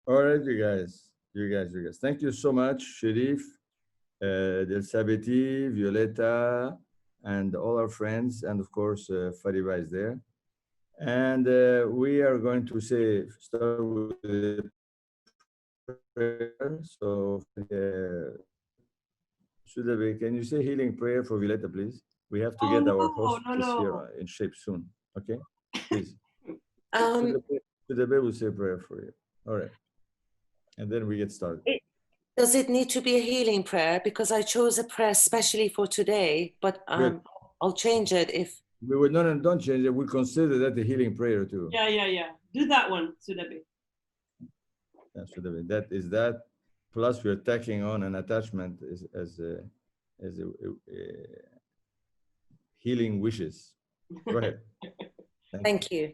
All right, you guys. Thank you so much, Sharif, Del Sabeti, Violetta, and all our friends, and of course, Fariba is there. And we are going to start with a prayer. So, Sudabe, can you say healing prayer for Violetta, please? We have to Oh get our no, no, hostess here no. in shape soon. Okay, please. Um, Sudabe will say a prayer for you. All right, and then we get started. does it need to be a healing prayer? Because I chose a prayer specially for today, but Good. I'll change it if. We would no, don't change it. We consider that a healing prayer too. Yeah. Do that one, Sudabi. Yeah, Sudabe. That is that. Plus, we're tacking on an attachment as a healing wishes. Go ahead. Thank you.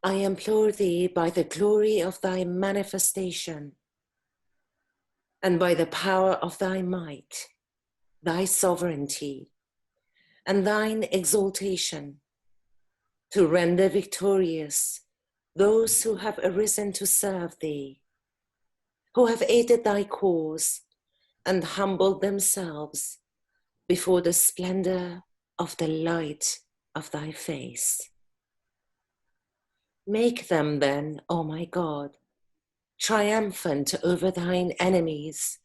I implore thee by the glory of thy manifestation and by the power of thy might, thy sovereignty, and thine exaltation, to render victorious those who have arisen to serve thee, who have aided thy cause and humbled themselves before the splendor of the light of thy face. Make them then, O my God, triumphant over thine enemies,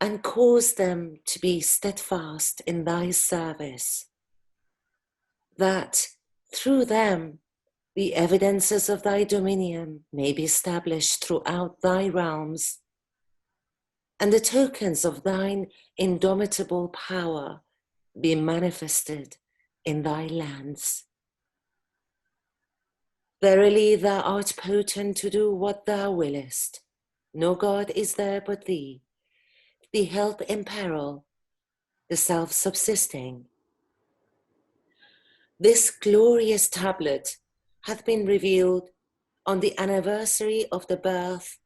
and cause them to be steadfast in thy service, that through them the evidences of thy dominion may be established throughout thy realms, and the tokens of thine indomitable power be manifested in thy lands. Verily thou art potent to do what thou willest. No God is there but thee, the help in peril, the self-subsisting. This glorious tablet hath been revealed on the anniversary of the birth,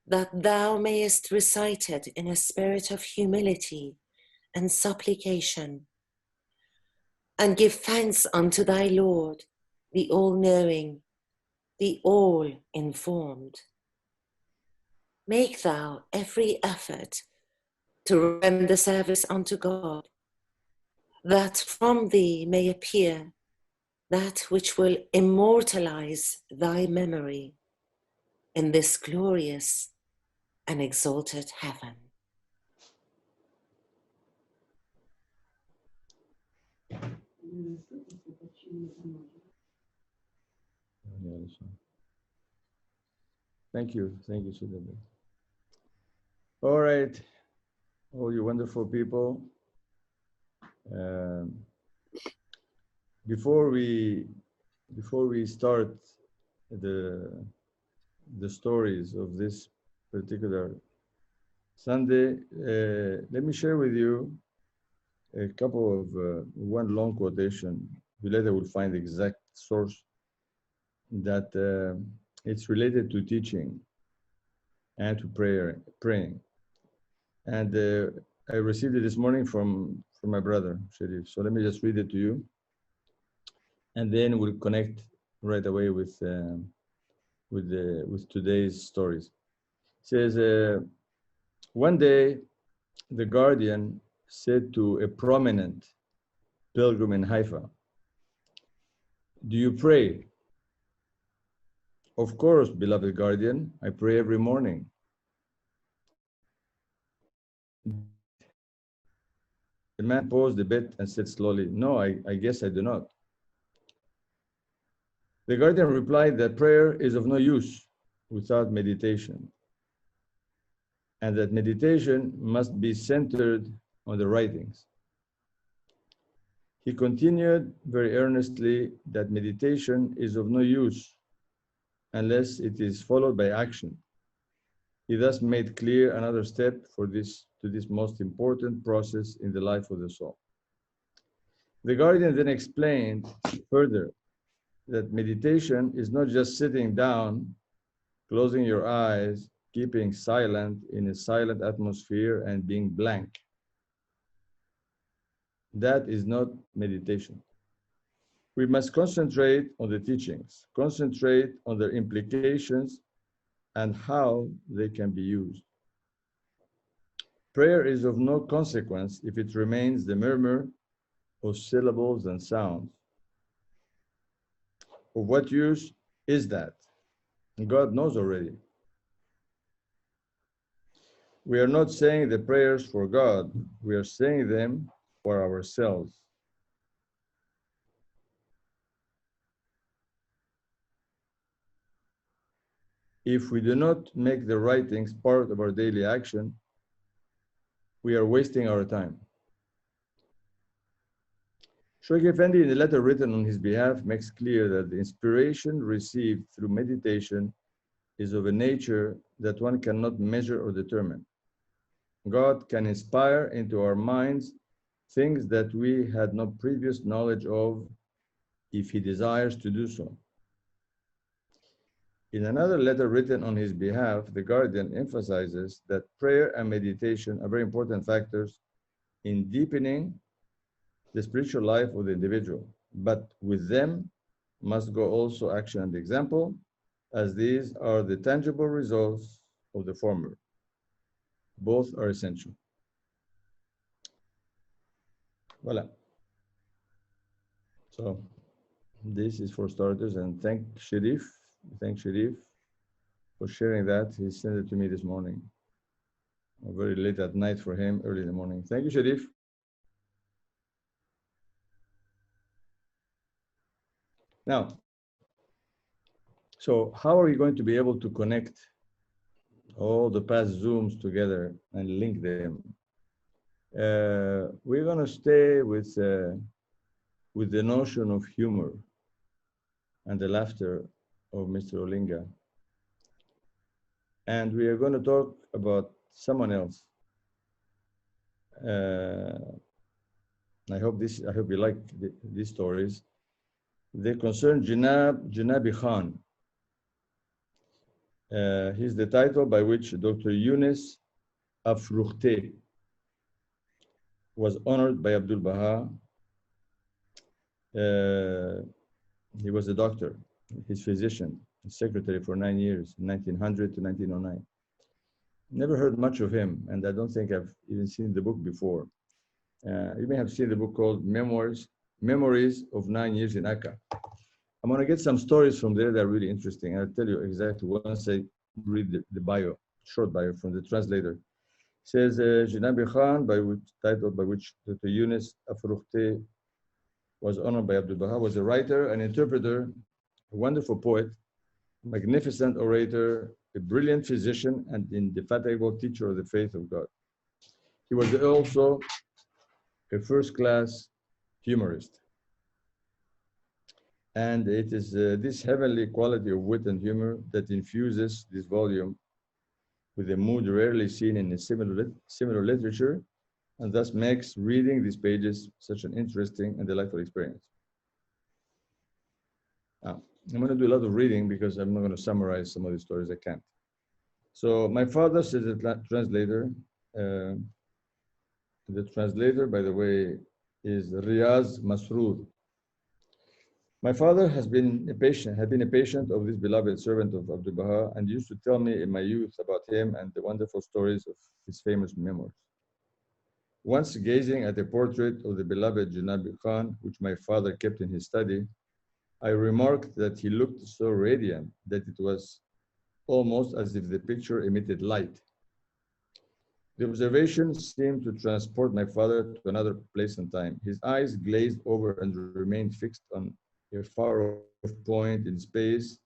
that thou mayest recite it in a spirit of humility and supplication, and give thanks unto thy Lord, the all-knowing, the all-informed. Make thou every effort to render service unto God, that from thee may appear that which will immortalize thy memory in this glorious and exalted heaven. Thank you, Sudabe. All right, all you wonderful people. Um, before we start the stories of this particular Sunday, let me share with you a couple of one long quotation. You later will find the exact source that it's related to teaching and to praying. And I received it this morning from my brother Sharif. So let me just read it to you, and then we'll connect right away with today's stories. It says, one day the Guardian said to a prominent pilgrim in Haifa, "Do you pray?" "Of course, beloved Guardian, I pray every morning." The man paused a bit and said slowly, "No, I guess I do not." The Guardian replied that prayer is of no use without meditation, and that meditation must be centered on the writings. He continued very earnestly that meditation is of no use unless it is followed by action. He thus made clear another step to this most important process in the life of the soul. The Guardian then explained further that meditation is not just sitting down, closing your eyes, keeping silent in a silent atmosphere and being blank. That is not meditation. We must concentrate on the teachings, concentrate on their implications and how they can be used. Prayer is of no consequence if it remains the murmur of syllables and sounds. Of what use is that? God knows already. We are not saying the prayers for God, we are saying them for ourselves. If we do not make the writings part of our daily action, we are wasting our time. Shaykh Effendi, in a letter written on his behalf, makes clear that the inspiration received through meditation is of a nature that one cannot measure or determine. God can inspire into our minds things that we had no previous knowledge of if he desires to do so. In another letter written on his behalf, the Guardian emphasizes that prayer and meditation are very important factors in deepening the spiritual life of the individual, but with them must go also action and example, as these are the tangible results of the former. Both are essential. Voila. So this is for starters, and thank Sharif for sharing that. He sent it to me this morning. Very late at night for him, early in the morning. Thank you, Sharif. Now, so how are we going to be able to connect all the past Zooms together and link them? We're going to stay with the notion of humor and the laughter of Mr. Olinga. And we are going to talk about someone else. I hope you like these stories. They concern Janabi Khan. He's the title by which Dr. Youness Afroukhteh was honored by Abdul Baha. He was a doctor, his physician, his secretary for 9 years, 1900 to 1909. Never heard much of him, and I don't think I've even seen the book before. You may have seen the book called Memories of 9 Years in Akká. I'm going to get some stories from there that are really interesting. I'll tell you exactly once I read the bio, short bio from the translator. It says, Janabi Khan, titled by which Dr. Youness Afroukhteh was honored by Abdul Baha, was a writer, an interpreter, a wonderful poet, magnificent orator, a brilliant physician, and indefatigable teacher of the faith of God. He was also a first-class humorist. And it is this heavenly quality of wit and humor that infuses this volume with a mood rarely seen in a similar literature, and thus makes reading these pages such an interesting and delightful experience. Now, I'm going to do a lot of reading because I'm not going to summarize some of the stories. I can't. So my father, says the translator. The translator, by the way, is Riaz Masroor. My father had been a patient of this beloved servant of Abdul Baha, and used to tell me in my youth about him and the wonderful stories of his famous memoirs. Once gazing at a portrait of the beloved Janabi Khan, which my father kept in his study, I remarked that he looked so radiant that it was almost as if the picture emitted light. The observation seemed to transport my father to another place and time. His eyes glazed over and remained fixed on a far-off point in space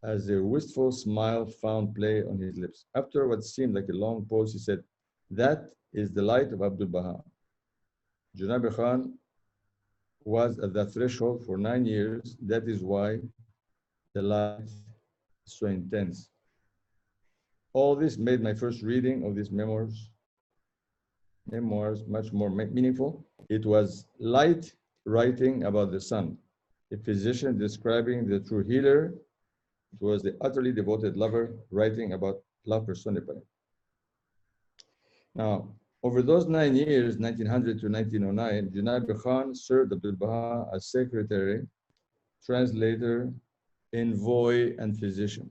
as a wistful smile found play on his lips. After what seemed like a long pause, he said, "That is the light of Abdul Baha." Janabi Khan was at that threshold for 9 years. That is why the light is so intense. All this made my first reading of these memoirs much more meaningful. It was light writing about the sun, a physician describing the true healer. It was the utterly devoted lover writing about love personified. Now, over those 9 years, 1900 to 1909, Janabi Khan served Abdul Baha as secretary translator, envoy, and physician.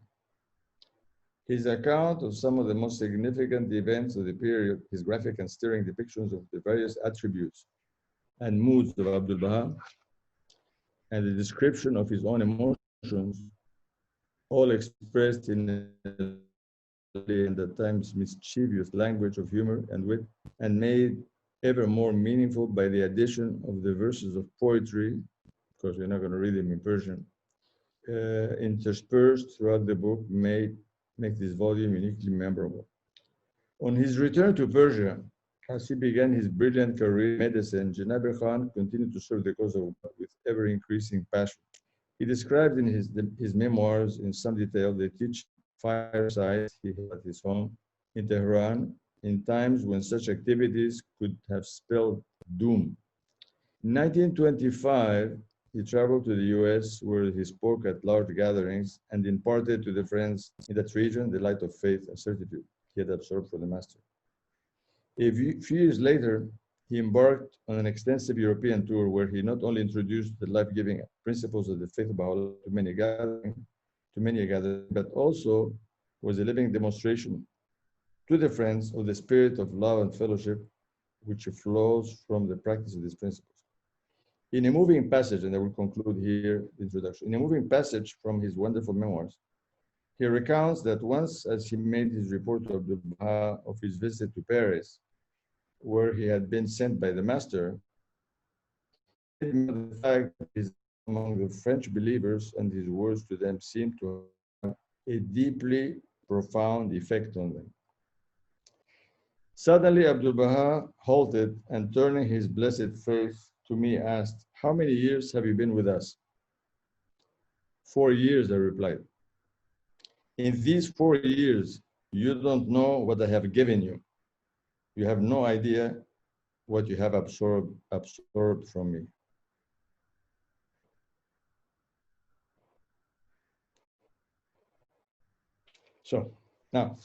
His account of some of the most significant events of the period, his graphic and stirring depictions of the various attributes and moods of Abdul Baha, and the description of his own emotions, all expressed in and at times mischievous language of humor and wit, and made ever more meaningful by the addition of the verses of poetry, because we're not going to read them in Persian, interspersed throughout the book, make this volume uniquely memorable. On his return to Persia, as he began his brilliant career in medicine, Janabir Khan continued to serve the cause of God with ever-increasing passion. He described in his memoirs in some detail the teaching firesides he had at his home in Tehran in times when such activities could have spelled doom. In 1925, he traveled to the US, where he spoke at large gatherings and imparted to the friends in that region the light of faith and certitude he had absorbed from the Master. A few years later, he embarked on an extensive European tour where he not only introduced the life-giving principles of the faith of Baha'u'llah to many gatherings, but also was a living demonstration to the friends of the spirit of love and fellowship which flows from the practice of these principles. In a moving passage, and I will conclude here the introduction, in a moving passage from his wonderful memoirs, he recounts that once as he made his report to Abdul Baha of his visit to Paris, where he had been sent by the Master, the fact that he's among the French believers and his words to them seemed to have a deeply profound effect on them. Suddenly, Abdul Baha halted and turning his blessed face to me asked, "How many years have you been with us?" 4 years, I replied. "In these 4 years, you don't know what I have given you. You have no idea what you have absorbed from me." So now,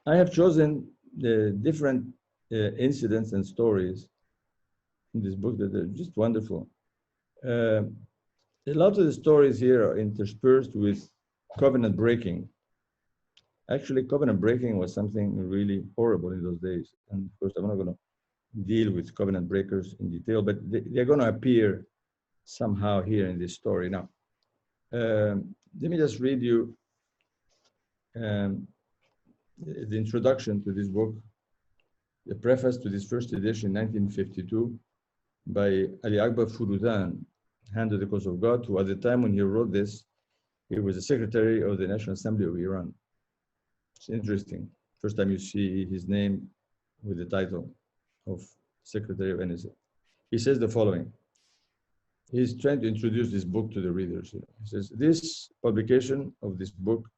I have chosen the different incidents and stories in this book that are just wonderful. A lot of the stories here are interspersed with covenant breaking. Actually, covenant breaking was something really horrible in those days. And of course, I'm not going to deal with covenant breakers in detail, but they're going to appear somehow here in this story. Now, let me just read you the introduction to this book, the preface to this first edition in 1952 by Ali Akbar Furudan, Hand of the Cause of God, who at the time when he wrote this, he was the Secretary of the National Assembly of Iran. It's interesting. First time you see his name with the title of Secretary of NSA. He says the following. He's trying to introduce this book to the readers. He says, "This publication of this book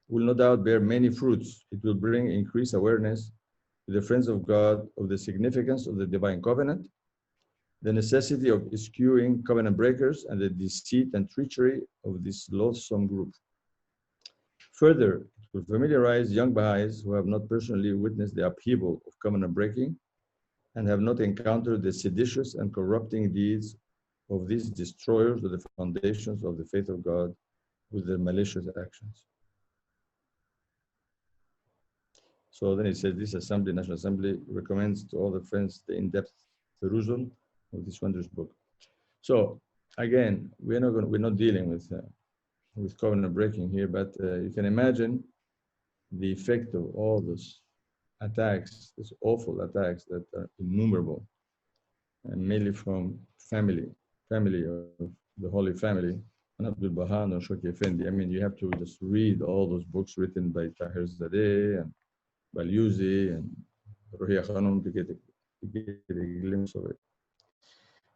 will no doubt bear many fruits. It will bring increased awareness to the friends of God of the significance of the divine covenant, the necessity of eschewing covenant breakers, and the deceit and treachery of this loathsome group. Further, it will familiarize young Baha'is who have not personally witnessed the upheaval of covenant breaking and have not encountered the seditious and corrupting deeds of these destroyers of the foundations of the faith of God with their malicious actions." So then he says, this assembly, National Assembly, recommends to all the friends the in-depth perusal of this wondrous book. So again, we're not dealing with covenant breaking here, but you can imagine the effect of all those attacks, these awful attacks that are innumerable, and mainly from family of the Holy Family, and Abdul Baha and Shoki Effendi. I mean, you have to just read all those books written by Tahir Zadeh and Balyuzi and Ruhiya Khanum to get a glimpse of it.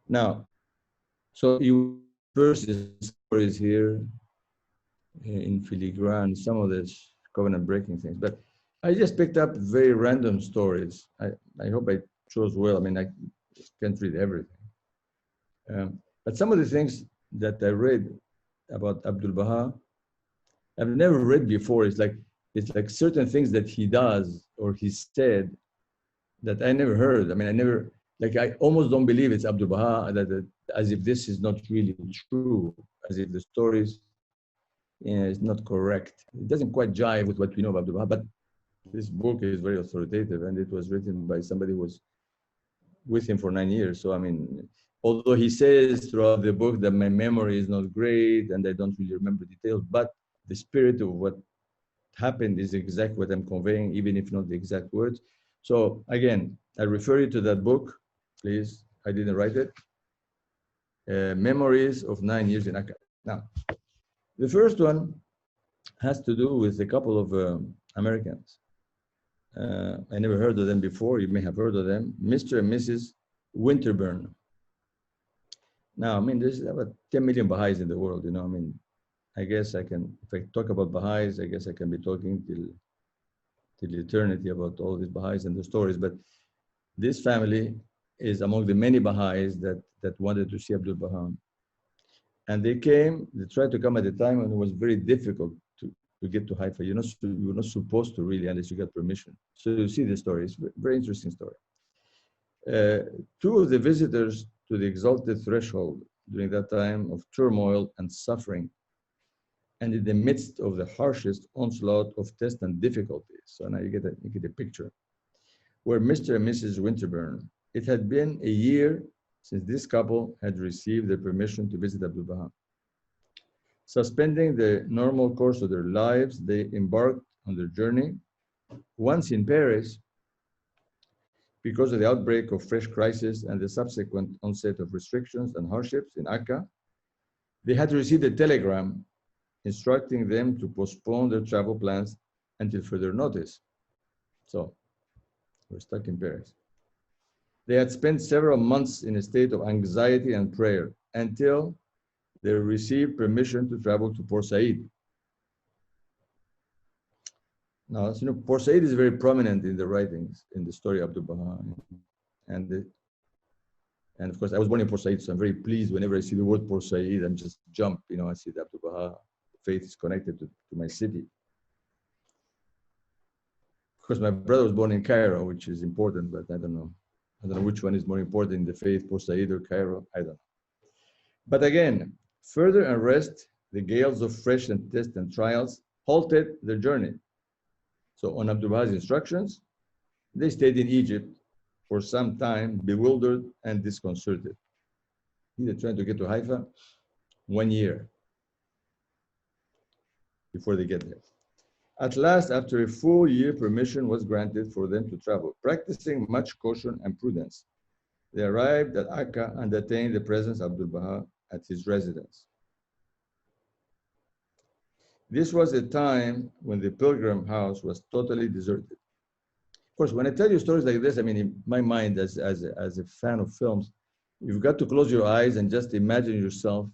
Now, so you first stories here in filigrane, some of this covenant breaking things, but I just picked up very random stories. I hope I chose well. I mean, I can't read everything. But some of the things that I read about Abdul Baha, I've never read before. It's like certain things that he does or he said that I never heard. I mean, like I almost don't believe it's Abdul Baha, as if this is not really true, as if the stories is not correct. It doesn't quite jive with what we know of Abdul Baha, but this book is very authoritative, and it was written by somebody who was with him for 9 years. So I mean, although he says throughout the book that my memory is not great and I don't really remember details, but the spirit of what happened is exactly what I'm conveying, even if not the exact words. So again, I refer you to that book, please. I didn't write it. Memories of 9 years in Akká. Now, the first one has to do with a couple of Americans. I never heard of them before. You may have heard of them. Mr. and Mrs. Winterburn. Now, I mean, there's about 10 million Baha'is in the world, you know. I mean, I guess I can, if I talk about Baha'is, I guess I can be talking till eternity about all these Baha'is and the stories. But this family is among the many Baha'is that wanted to see Abdul Baha. And they tried to come at a time when it was very difficult to get to Haifa. You're not supposed to really unless you get permission. So you see the story. It's a very interesting story. Two of the visitors to the exalted threshold during that time of turmoil and suffering, and in the midst of the harshest onslaught of tests and difficulties. So now you get a picture. Where Mr. and Mrs. Winterburn. It had been a year since this couple had received their permission to visit Abdul Baha. Suspending the normal course of their lives, they embarked on their journey. Once in Paris, because of the outbreak of fresh crisis and the subsequent onset of restrictions and hardships in Akká, they had received a telegram instructing them to postpone their travel plans until further notice. So, we're stuck in Paris. They had spent several months in a state of anxiety and prayer until they received permission to travel to Port Said. Now, as you know, Port Said is very prominent in the writings, in the story of Abdul Baha. And of course, I was born in Port Said, so I'm very pleased whenever I see the word Port Said, I'm just jump, you know, I see that Abdul Baha faith is connected to my city. Of course, my brother was born in Cairo, which is important, but I don't know which one is more important, the faith, Port Said or Cairo, I don't know. But again, further unrest, the gales of fresh and tests and trials halted their journey. So on Abdul Baha's instructions, they stayed in Egypt for some time, bewildered and disconcerted. They're trying to get to Haifa 1 year before they get there. At last, after a full year, permission was granted for them to travel, practicing much caution and prudence. They arrived at Akká and attained the presence of Abdul Baha at his residence. This was a time when the pilgrim house was totally deserted. Of course, when I tell you stories like this, I mean, in my mind, as a fan of films, you've got to close your eyes and just imagine yourself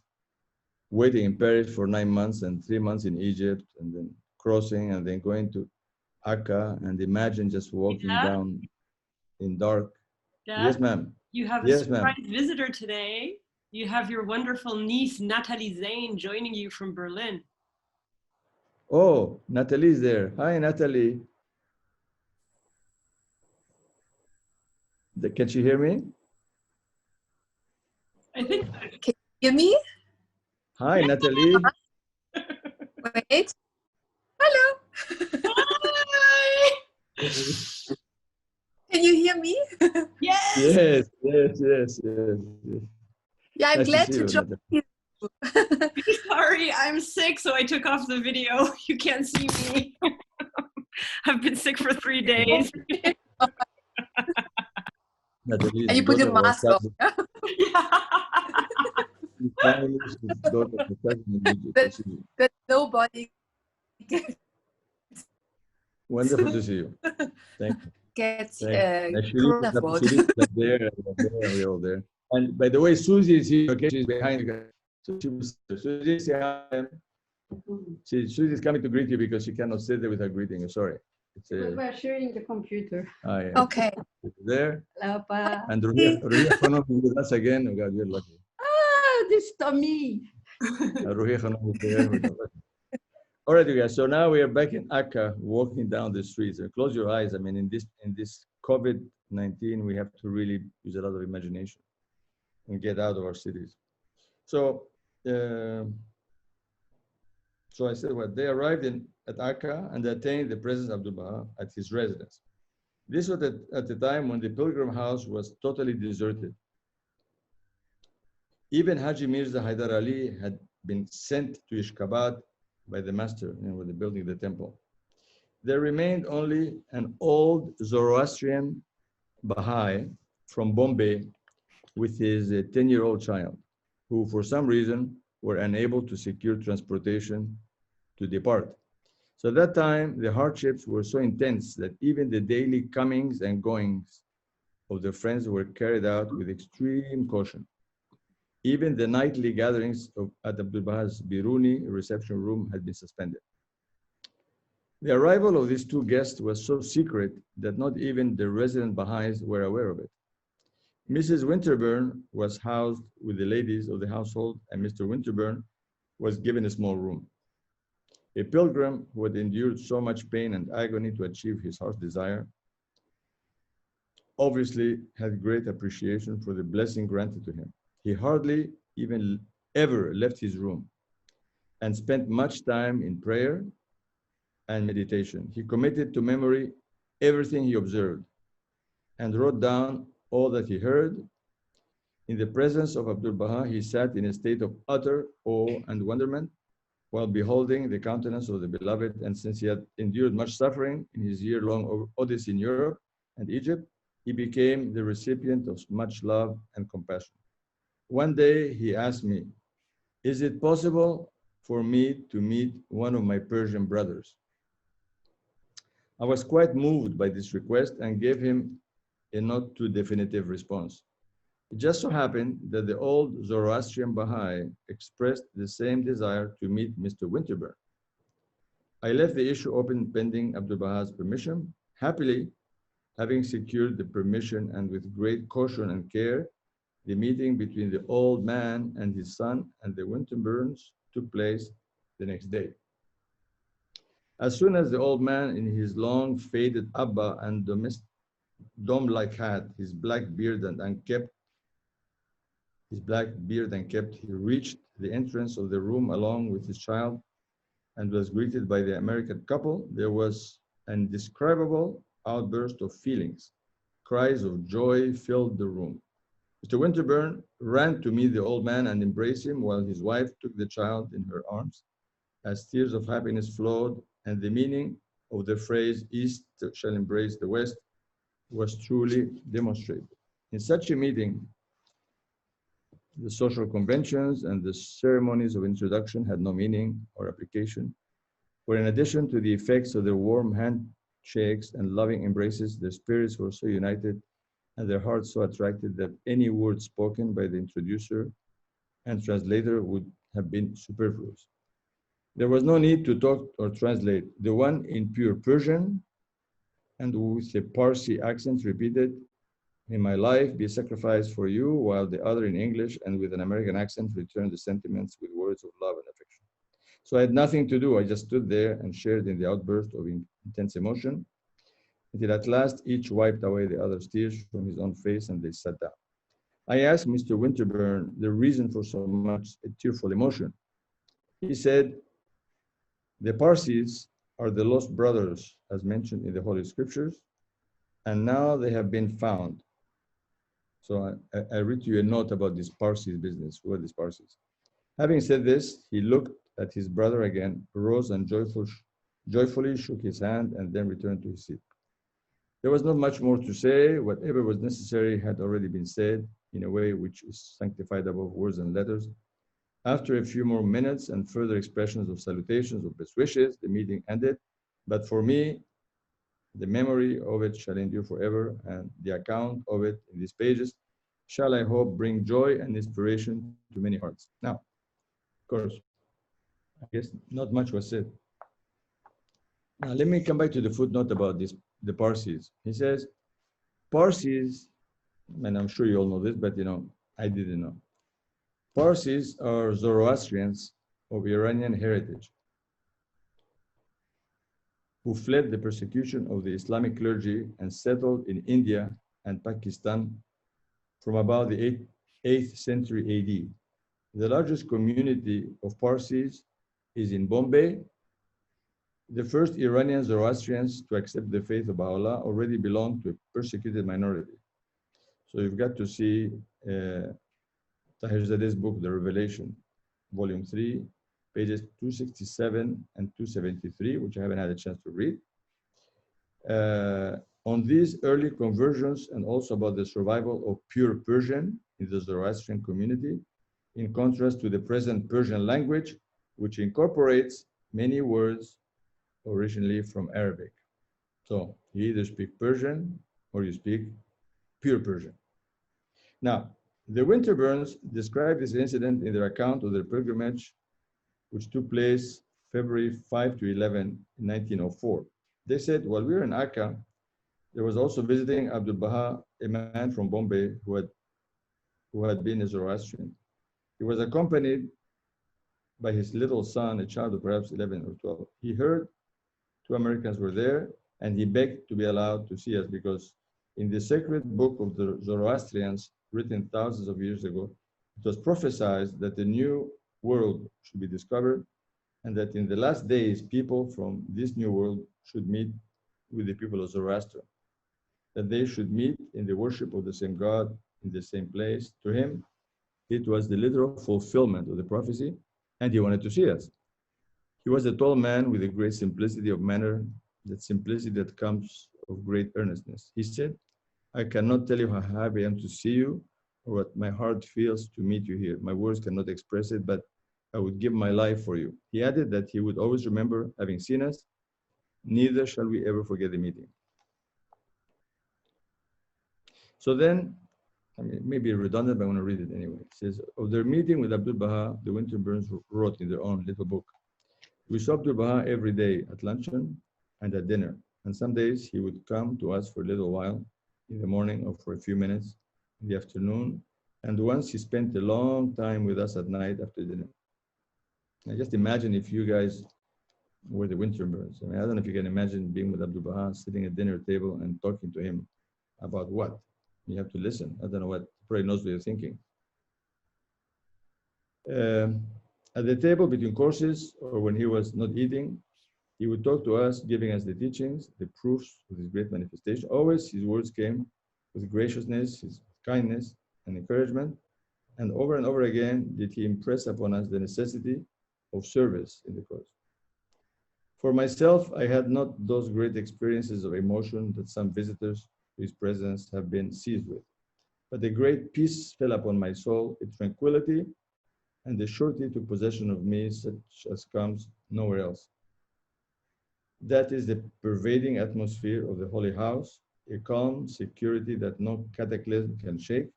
waiting in Paris for 9 months and 3 months in Egypt, and then crossing and then going to Akká, and imagine just walking down in dark. Dad, yes, ma'am. You have a surprise visitor today. You have your wonderful niece, Natalie Zein, joining you from Berlin. Oh, Natalie's there. Hi, Natalie. Can she hear me? I think. Can you hear me? Hi, Natalie. Wait. Hello. Hi. Can you hear me? Yes. Yes. Yeah, I'm nice glad to you, join you. Sorry, I'm sick, so I took off the video. You can't see me. I've been sick for 3 days. Natalie, And you put your mask on. That nobody Wonderful to see you. Thank you. gets coronavirus. We're all there. And by the way, Susie is here. Okay, she's behind you. So Susie, say hi. Susie's coming to greet you because she cannot sit there without greeting you. Sorry. We're sharing the computer. Yeah. Okay. There. Hello, Pa. And Ruhia Khanum is with us again. Oh God, we're lucky. This Tommy. Ruhia Khanum is there. All right, you guys. So now we are back in Akká, walking down the streets. And close your eyes. I mean, in this COVID 19, we have to really use a lot of imagination and get out of our cities. So, so I said, well, they arrived at Akká and attained the presence of Abdul-Baha at his residence. This was at the time when the pilgrim house was totally deserted. Even Haji Mirza Haidar Ali had been sent to Ishkabat by the master, when they're building the temple. There remained only an old Zoroastrian Baha'i from Bombay with his 10-year-old child, who for some reason were unable to secure transportation to depart. So at that time, the hardships were so intense that even the daily comings and goings of the friends were carried out with extreme caution. Even the nightly gatherings at Abdul-Baha's Biruni reception room had been suspended. The arrival of these two guests was so secret that not even the resident Baha'is were aware of it. Mrs Winterburn was housed with the ladies of the household, and Mr. Winterburn was given a small room. A pilgrim who had endured so much pain and agony to achieve his heart's desire obviously had great appreciation for the blessing granted to him. He hardly even ever left his room and spent much time in prayer and meditation. He committed to memory everything he observed and wrote down all that he heard. In the presence of Abdul-Baha, he sat in a state of utter awe and wonderment while beholding the countenance of the beloved, and since he had endured much suffering in his year-long odyssey in Europe and Egypt, he became the recipient of much love and compassion. One day he asked me, "Is it possible for me to meet one of my Persian brothers?" I was quite moved by this request and gave him a not too definitive response. It just so happened that the old Zoroastrian Baha'i expressed the same desire to meet Mr. Winterburn. I left the issue open pending Abdul-Baha's permission. Happily, having secured the permission and with great caution and care, the meeting between the old man and his son and the Winterburns took place the next day. As soon as the old man in his long faded abba and dome-like hat, his black beard and unkempt, he reached the entrance of the room along with his child and was greeted by the American couple, there was an indescribable outburst of feelings. Cries of joy filled the room. Mr. Winterburn ran to meet the old man and embrace him while his wife took the child in her arms as tears of happiness flowed, and the meaning of the phrase, "East shall embrace the West," was truly demonstrated. In such a meeting, the social conventions and the ceremonies of introduction had no meaning or application, for in addition to the effects of their warm handshakes and loving embraces, their spirits were so united and their hearts so attracted that any word spoken by the introducer and translator would have been superfluous. There was no need to talk or translate. The one in pure Persian and with a Parsi accent repeated, "May my life be a sacrifice for you," while the other in English and with an American accent returned the sentiments with words of love and affection. So I had nothing to do. I just stood there and shared in the outburst of intense emotion until at last each wiped away the other's tears from his own face and they sat down. I asked Mr. Winterburn the reason for so much tearful emotion. He said, "The Parsis are the lost brothers as mentioned in the Holy Scriptures, and now they have been found." So I read to you a note about this Parsis business. Who are these Parsis? Having said this, he looked at his brother again, rose and joyfully shook his hand, and then returned to his seat. There was not much more to say. Whatever was necessary had already been said in a way which is sanctified above words and letters. After a few more minutes and further expressions of salutations of best wishes, the meeting ended. But for me, the memory of it shall endure forever, and the account of it in these pages shall, I hope, bring joy and inspiration to many hearts. Now, of course, I guess not much was said. Now, let me come back to the footnote about the Parsis. He says, Parsis, and I'm sure you all know this, but I didn't know. Parsis are Zoroastrians of Iranian heritage who fled the persecution of the Islamic clergy and settled in India and Pakistan from about the 8th century AD. The largest community of Parsis is in Bombay. The first Iranian Zoroastrians to accept the faith of Baha'u'llah already belonged to a persecuted minority. So you've got to see Tahirzade's book, The Revelation, Volume 3, pages 267 and 273, which I haven't had a chance to read. On these early conversions and also about the survival of pure Persian in the Zoroastrian community, in contrast to the present Persian language, which incorporates many words originally from Arabic. So you either speak Persian or you speak pure Persian. Now, the Winterburns describe this incident in their account of their pilgrimage, which took place February 5 to 11 in 1904. They said, while we were in Akká, there was also visiting Abdul Baha, a man from Bombay who had been a Zoroastrian. He was accompanied by his little son, a child of perhaps 11 or 12. He heard 2 Americans were there, and he begged to be allowed to see us because in the sacred book of the Zoroastrians, written thousands of years ago, it was prophesied that the new world should be discovered and that in the last days, people from this new world should meet with the people of Zoroaster, that they should meet in the worship of the same God in the same place. To him, it was the literal fulfillment of the prophecy, and he wanted to see us. He was a tall man with a great simplicity of manner, that simplicity that comes of great earnestness. He said, I cannot tell you how happy I am to see you or what my heart feels to meet you here. My words cannot express it, but I would give my life for you. He added that he would always remember having seen us. Neither shall we ever forget the meeting. So then, I mean, it may be redundant, but I want to read it anyway. It says, of their meeting with Abdul Baha, the Winterburns wrote in their own little book, we saw Abdul Baha every day at luncheon and at dinner. And some days he would come to us for a little while in the morning or for a few minutes in the afternoon. And once he spent a long time with us at night after dinner. Now just imagine if you guys were the Winterburns. I mean, I don't know if you can imagine being with Abdul Baha, sitting at dinner table and talking to him about what? You have to listen. I don't know what, he probably knows what you're thinking. At the table between courses or when he was not eating, he would talk to us, giving us the teachings, the proofs of his great manifestation. Always his words came with graciousness, his kindness and encouragement. And over again, did he impress upon us the necessity of service in the cause. For myself, I had not those great experiences of emotion that some visitors to his presence have been seized with. But a great peace fell upon my soul, a tranquility, and the surety took possession of me, such as comes nowhere else. That is the pervading atmosphere of the Holy House, a calm security that no cataclysm can shake,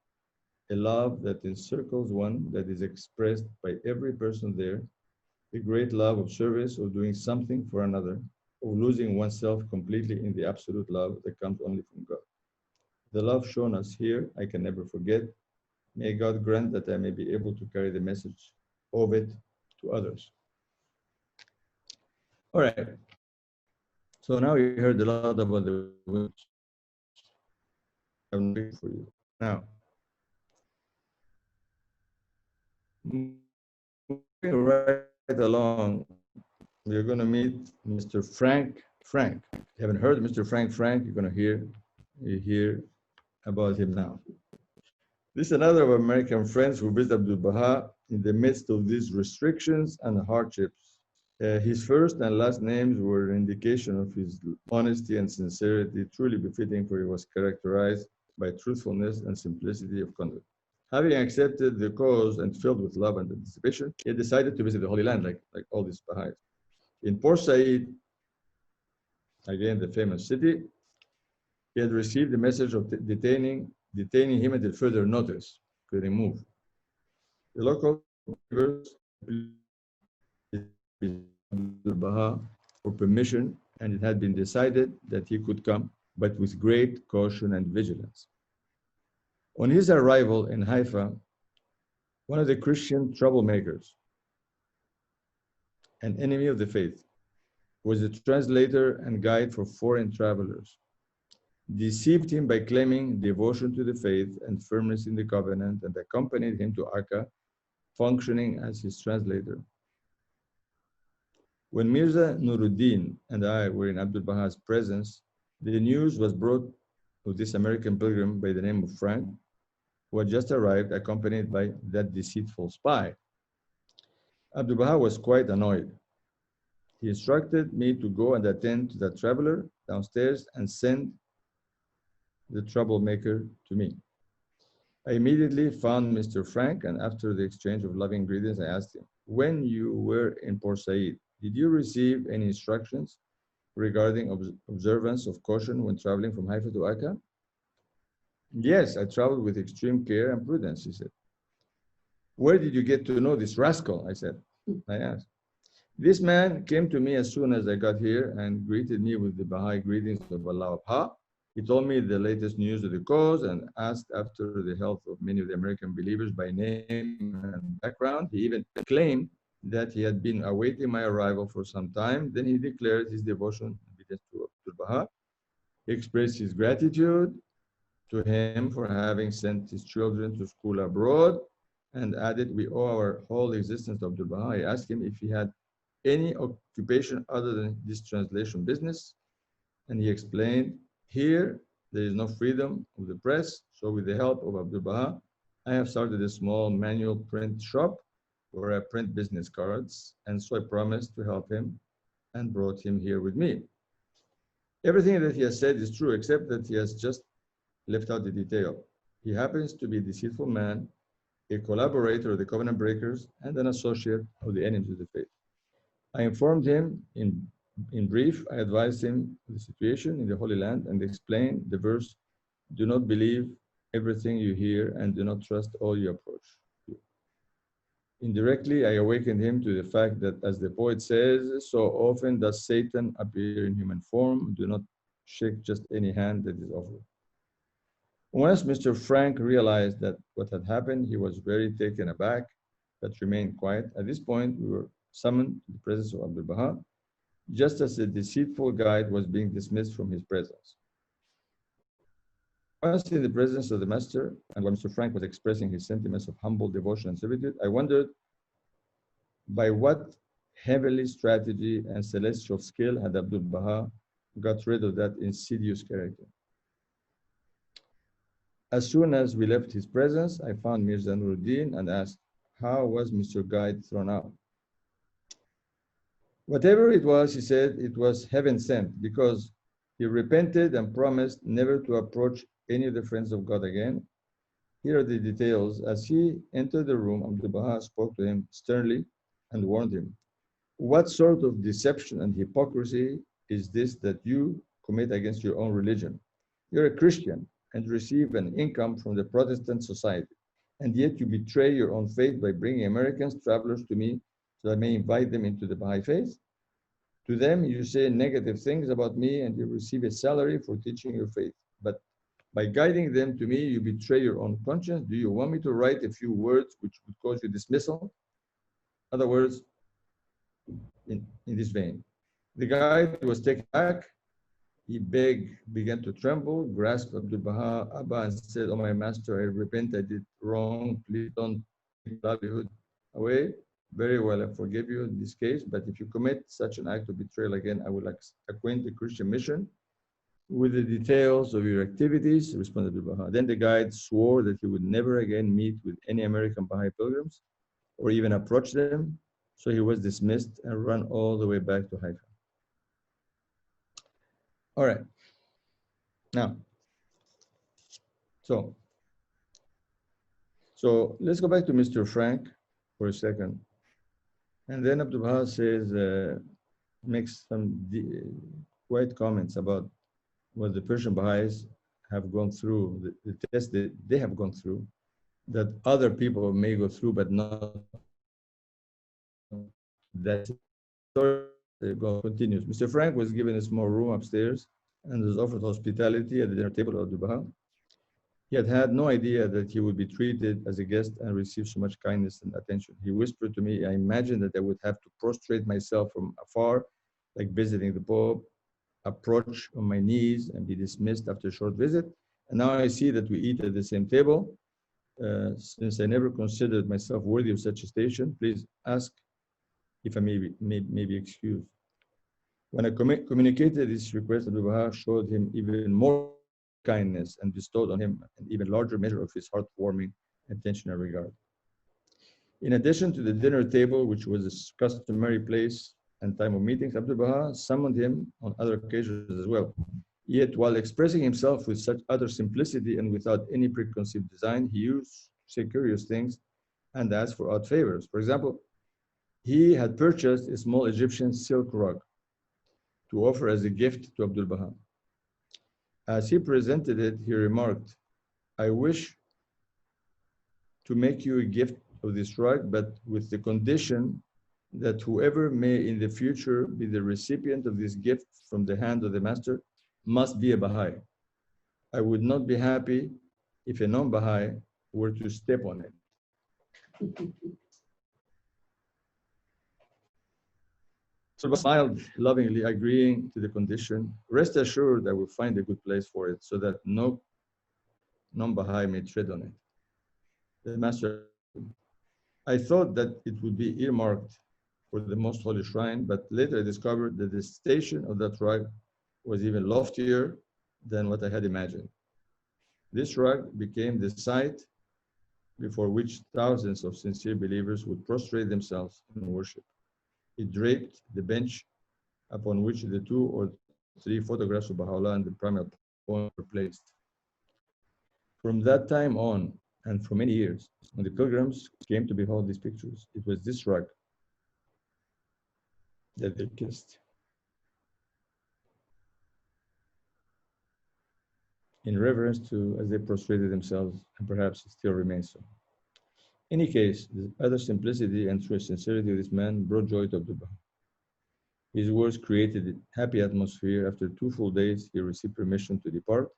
a love that encircles one that is expressed by every person there, a great love of service, of doing something for another, of losing oneself completely in the absolute love that comes only from God. The love shown us here, I can never forget. May God grant that I may be able to carry the message of it to others. All right. So now you heard a lot about the witch. I'm ready for you. Now, moving right along, we're going to meet Mr. Frank. If you haven't heard of Mr. Frank, you're going to hear about him now. This is another of our American friends who visited Abdul Baha in the midst of these restrictions and hardships. His first and last names were an indication of his honesty and sincerity, truly befitting, for he was characterized by truthfulness and simplicity of conduct. Having accepted the cause and filled with love and anticipation, he decided to visit the Holy Land, like all these Baha'is. In Port Said, again the famous city, he had received the message of detaining him until further notice, couldn't move. The local neighbors Baha for permission, and it had been decided that he could come, but with great caution and vigilance. On his arrival in Haifa, one of the Christian troublemakers, an enemy of the faith, was the translator and guide for foreign travelers. deceived him by claiming devotion to the faith and firmness in the covenant, and accompanied him to Akká, functioning as his translator. When Mirza Nuruddin and I were in Abdul Baha's presence, the news was brought to this American pilgrim by the name of Frank, who had just arrived, accompanied by that deceitful spy. Abdul Baha was quite annoyed. He instructed me to go and attend to the traveler downstairs and send the troublemaker to me. I immediately found Mr. Frank, and after the exchange of loving greetings, I asked him, when you were in Port Said, did you receive any instructions regarding observance of caution when traveling from Haifa to Akká? Yes, I traveled with extreme care and prudence, he said. Where did you get to know this rascal? I asked. This man came to me as soon as I got here and greeted me with the Baha'i greetings of Allah Abha. He told me the latest news of the cause and asked after the health of many of the American believers by name and background. He even claimed that he had been awaiting my arrival for some time. Then he declared his devotion and obedience to Abdul Baha. He expressed his gratitude to him for having sent his children to school abroad, and added, we owe our whole existence to Abdul Baha. I asked him if he had any occupation other than this translation business, and he explained, here there is no freedom of the press, so with the help of Abdul Baha, I have started a small manual print shop where I print business cards, and so I promised to help him and brought him here with me. Everything that he has said is true, except that he has just left out the detail. He happens to be a deceitful man, a collaborator of the covenant breakers, and an associate of the enemies of the faith. I informed him in brief. I advised him of the situation in the Holy Land and explained the verse, do not believe everything you hear and do not trust all you approach. Indirectly, I awakened him to the fact that, as the poet says, so often does Satan appear in human form, do not shake just any hand that is offered. Once Mr. Frank realized that what had happened, he was very taken aback, but remained quiet. At this point, we were summoned to the presence of Abdul Baha, just as the deceitful guide was being dismissed from his presence. Once in the presence of the master, and while Mr. Frank was expressing his sentiments of humble devotion and servitude, I wondered by what heavenly strategy and celestial skill had Abdul Baha got rid of that insidious character. As soon as we left his presence, I found Mirza Nuruddin and asked, how was Mr. Guide thrown out? Whatever it was, he said, it was heaven sent, because he repented and promised never to approach any of the friends of God again. Here are the details. As he entered the room, Abdul Baha spoke to him sternly and warned him, what sort of deception and hypocrisy is this that you commit against your own religion? You're a Christian and receive an income from the Protestant society, and yet you betray your own faith by bringing Americans, travelers to me so I may invite them into the Baha'i faith. To them, you say negative things about me and you receive a salary for teaching your faith. But by guiding them to me, you betray your own conscience. Do you want me to write a few words which would cause your dismissal? Other words, in this vein. The guide was taken back. He began to tremble, grasped Abdul Baha, Abba, and said, oh, my master, I repent, I did wrong. Please don't take livelihood away. Very well, I forgive you in this case, but if you commit such an act of betrayal again, I will acquaint the Christian mission with the details of your activities, responded Abdul Baha. Then the guide swore that he would never again meet with any American Baha'i pilgrims or even approach them. So he was dismissed and run all the way back to Haifa. All right. Now, so let's go back to Mr. Frank for a second. And then Abdul Baha says, makes some quiet comments about what the Persian Baha'is have gone through, the test that they have gone through, that other people may go through, but not that. Story continues. Mr. Frank was given a small room upstairs and was offered hospitality at the dinner table of Abdul Baha. He had had no idea that he would be treated as a guest and receive so much kindness and attention. He whispered to me, I imagined that I would have to prostrate myself from afar, like visiting the Pope. approach on my knees and be dismissed after a short visit. And now I see that we eat at the same table. Since I never considered myself worthy of such a station, please ask if I may be excused. When I communicated this request, Abdul Baha showed him even more kindness and bestowed on him an even larger measure of his heartwarming attention and regard. In addition to the dinner table, which was his customary place and time of meetings, Abdul Baha summoned him on other occasions as well. Yet, while expressing himself with such utter simplicity and without any preconceived design, he used to say curious things and ask for odd favors. For example, he had purchased a small Egyptian silk rug to offer as a gift to Abdul Baha. As he presented it, he remarked, "I wish to make you a gift of this rug, but with the condition that whoever may in the future be the recipient of this gift from the hand of the master must be a Baha'i. I would not be happy if a non-Baha'i were to step on it." So I smiled lovingly, agreeing to the condition. "Rest assured, I will find a good place for it so that no non-Baha'i may tread on it." The master, "I thought that it would be earmarked for the most holy shrine, but later I discovered that the station of that rug was even loftier than what I had imagined. This rug became the site before which thousands of sincere believers would prostrate themselves in worship. It draped the bench upon which the 2 or 3 photographs of Baha'u'llah and the primary poem were placed. From that time on, and for many years, when the pilgrims came to behold these pictures, it was this rug that they kissed. In reverence to, as they prostrated themselves, and perhaps it still remains so. In any case, the utter simplicity and true sincerity of this man brought joy to Abdul Baha. His words created a happy atmosphere. After 2 full days, he received permission to depart,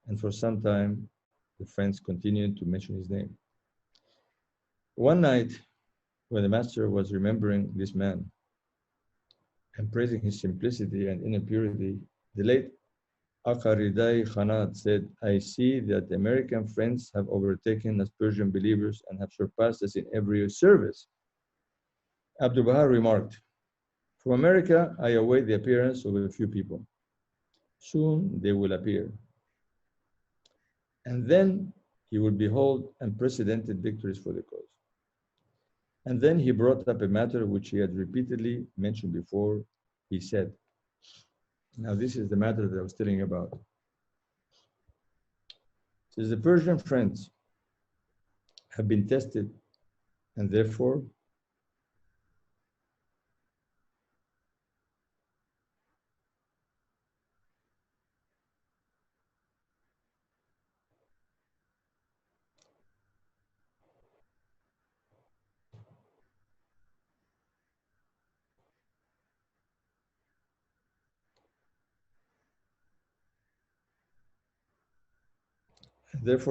and for some time, the friends continued to mention his name. One night, when the master was remembering this man and praising his simplicity and inner purity, the late Akká said, "I see that the American friends have overtaken us Persian believers and have surpassed us in every service." Abdul Baha remarked, "From America, I await the appearance of a few people. Soon they will appear. And then he will behold unprecedented victories for the cause." And then he brought up a matter which he had repeatedly mentioned before. He said, now this is the matter that I was telling you about. Says the Persian friends have been tested, and therefore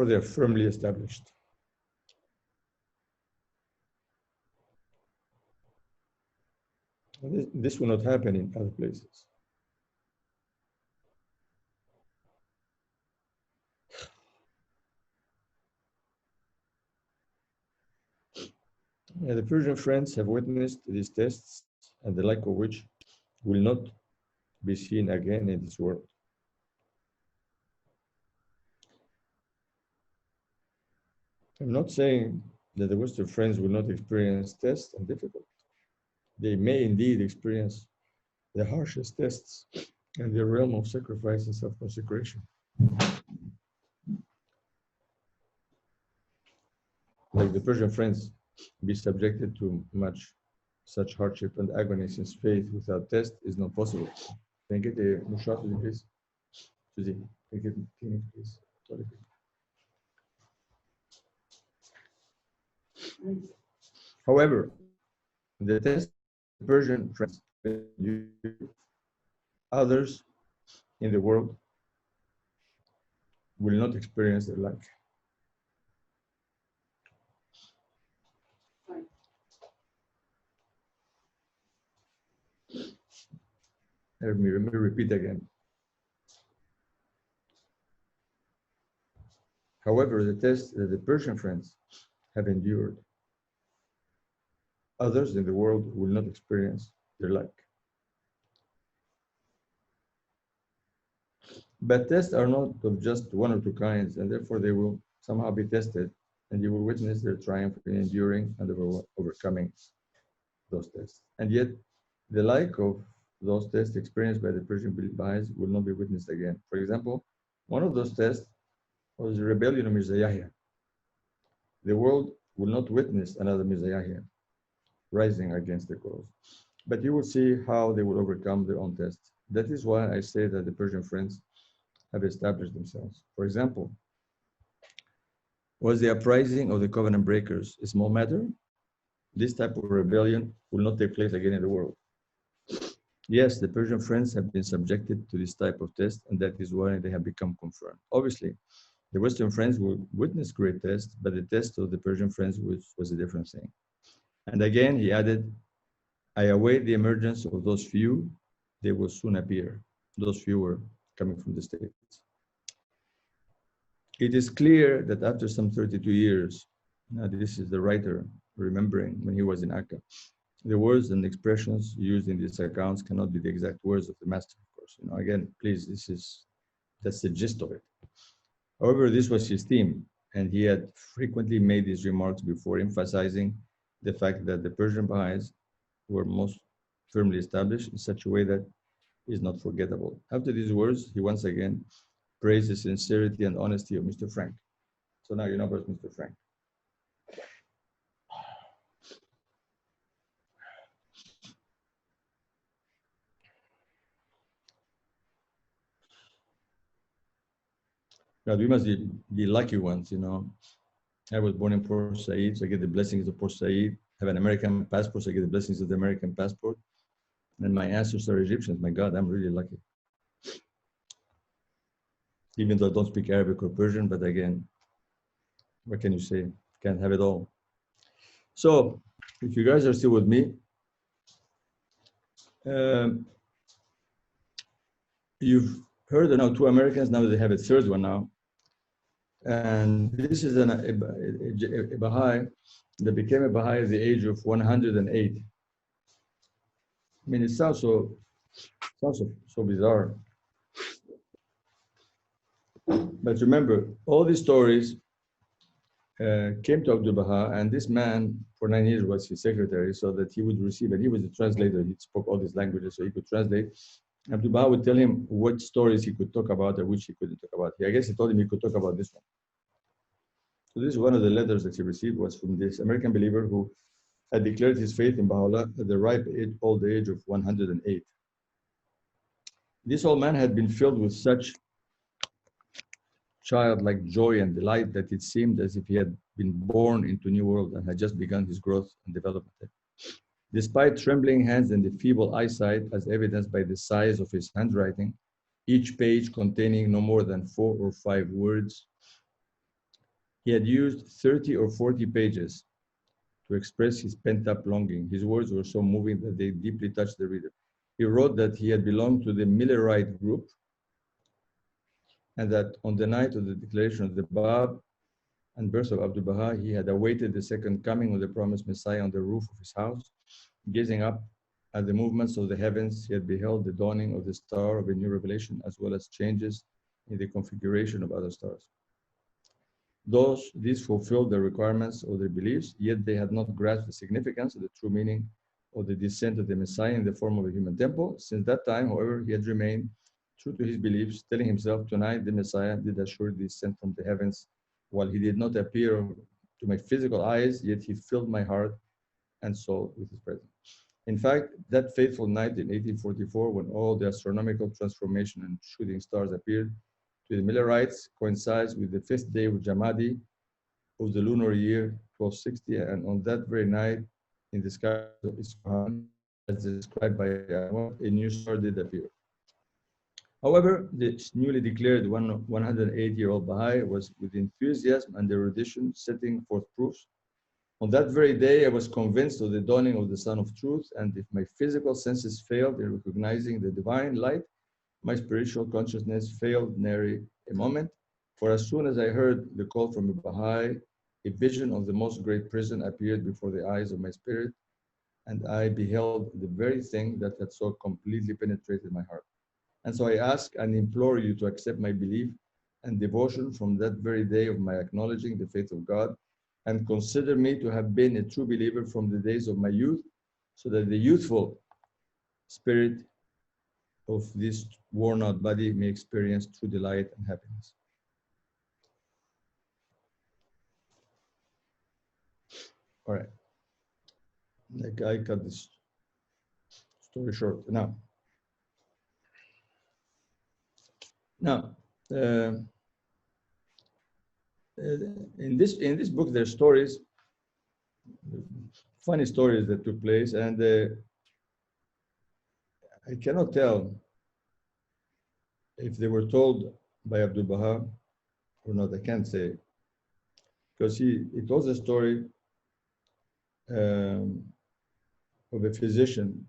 they are firmly established. This will not happen in other places. The Persian friends have witnessed these tests, and the like of which will not be seen again in this world. I'm not saying that the Western friends will not experience tests and difficulties. They may indeed experience the harshest tests in the realm of sacrifice and self-consecration. Like the Persian friends, be subjected to much such hardship and agony, since faith without test is not possible. Can I get a mushaf, please? Suzy, can I get a please? Sorry. However, the test of Persian friends, others in the world will not experience their like. Let me repeat again. However, the test that the Persian Friends have endured, others in the world will not experience their like. But tests are not of just one or two kinds, and therefore they will somehow be tested, and you will witness their triumph in enduring and overcoming those tests. And yet, the like of those tests experienced by the Persian Baha'is will not be witnessed again. For example, one of those tests was the rebellion of Mirza Yahya. The world will not witness another Mirza Yahya rising against the cause. But you will see how they will overcome their own tests. That is why I say that the Persian Friends have established themselves. For example, was the uprising of the covenant breakers a small matter? This type of rebellion will not take place again in the world. Yes, the Persian Friends have been subjected to this type of test, and that is why they have become confirmed. Obviously, the Western Friends will witness great tests, but the test of the Persian Friends was a different thing. And again, he added, I await the emergence of those few, they will soon appear. Those few were coming from the States. It is clear that after some 32 years, now this is the writer remembering when he was in Akká, the words and expressions used in these accounts cannot be the exact words of the master, of course. You know, again, please, that's the gist of it. However, this was his theme, and he had frequently made these remarks before, emphasizing the fact that the Persian Baha'is were most firmly established in such a way that is not forgettable. After these words, he once again praised the sincerity and honesty of Mr. Frank. So now you know about Mr. Frank. God, we must be lucky ones, you know. I was born in Port Said, so I get the blessings of Port Said. I have an American passport, so I get the blessings of the American passport. And my ancestors are Egyptians. My God, I'm really lucky. Even though I don't speak Arabic or Persian, but again, what can you say? Can't have it all. So, if you guys are still with me, you've heard now two Americans, now they have a third one now. And this is a Baha'i that became a Baha'i at the age of 108. I mean, it sounds so bizarre. But remember, all these stories came to Abdul Baha, and this man for 9 years was his secretary, so that he would receive, and he was a translator. He spoke all these languages, so he could translate. Abdul Baha would tell him what stories he could talk about and which he couldn't talk about. I guess he told him he could talk about this one. So this is one of the letters that he received was from this American believer who had declared his faith in Baha'u'llah at the ripe old age of 108. This old man had been filled with such childlike joy and delight that it seemed as if he had been born into a new world and had just begun his growth and development. Despite trembling hands and the feeble eyesight, as evidenced by the size of his handwriting, each page containing no more than 4 or 5 words, he had used 30 or 40 pages to express his pent-up longing. His words were so moving that they deeply touched the reader. He wrote that he had belonged to the Millerite group, and that on the night of the declaration of the Bab and birth of Abdul Baha, he had awaited the second coming of the promised Messiah on the roof of his house. Gazing up at the movements of the heavens, he had beheld the dawning of the star of a new revelation, as well as changes in the configuration of other stars. These fulfilled the requirements of their beliefs, yet they had not grasped the significance of the true meaning of the descent of the Messiah in the form of a human temple. Since that time, however, he had remained true to his beliefs, telling himself, tonight the Messiah did assuredly descend from the heavens. While he did not appear to my physical eyes, yet he filled my heart and soul with his presence. In fact, that fateful night in 1844, when all the astronomical transformation and shooting stars appeared to the Millerites, coincides with the 5th day of Jamadi of the lunar year 1260, and on that very night, in the sky of Isfahan, as described by a new star did appear. However, the newly declared 108-year-old Baha'i was with enthusiasm and erudition setting forth proofs On that very day, I was convinced of the dawning of the Sun of Truth, and if my physical senses failed in recognizing the divine light, my spiritual consciousness failed nary a moment. For as soon as I heard the call from a Baha'i, a vision of the most great prison appeared before the eyes of my spirit, and I beheld the very thing that had so completely penetrated my heart. And so I ask and implore you to accept my belief and devotion from that very day of my acknowledging the faith of God, and consider me to have been a true believer from the days of my youth, so that the youthful spirit of this worn-out body may experience true delight and happiness. All right. Like I cut this story short. Now, in this book, there's stories, funny stories that took place, and I cannot tell if they were told by Abdul Baha or not. I can't say, because he tells a story of a physician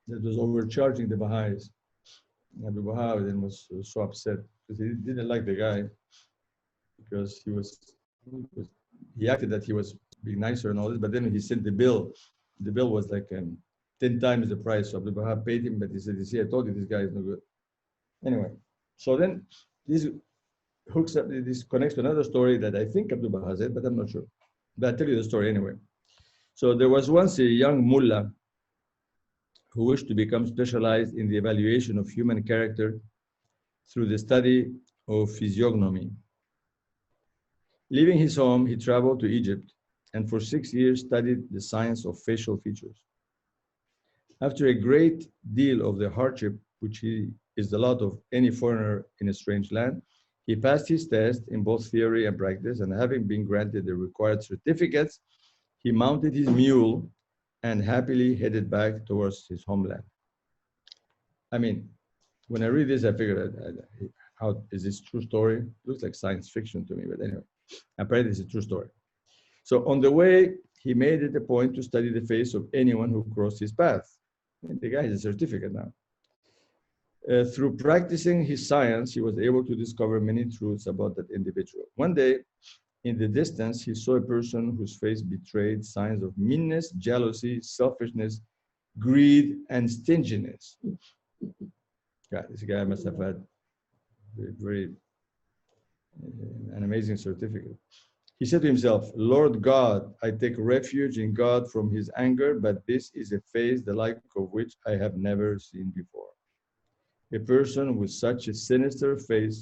that was overcharging the Baha'is. Abdul Baha then was so upset because he didn't like the guy, because he acted that he was being nicer and all this, but then he sent the bill. The bill was like 10 times the price. So Abdul Baha paid him, but he said, "You see, I told you this guy is no good." Anyway, so then this hooks up, this connects to another story that I think Abdul Baha said, but I'm not sure. But I'll tell you the story anyway. So there was once a young mullah who wished to become specialized in the evaluation of human character through the study of physiognomy. Leaving his home, he traveled to Egypt and for 6 years studied the science of facial features. After a great deal of the hardship, which is the lot of any foreigner in a strange land, he passed his test in both theory and practice, and having been granted the required certificates, he mounted his mule and happily headed back towards his homeland. I mean, when I read this, I figured, how is this true story? It looks like science fiction to me, but anyway, apparently it's a true story. So on the way, he made it a point to study the face of anyone who crossed his path. And the guy has a certificate now. Through practicing his science, he was able to discover many truths about that individual. One day, in the distance, he saw a person whose face betrayed signs of meanness, jealousy, selfishness, greed, and stinginess. Yeah, this guy must have had an amazing certificate. He said to himself, "Lord God, I take refuge in God from his anger, but this is a face the like of which I have never seen before. A person with such a sinister face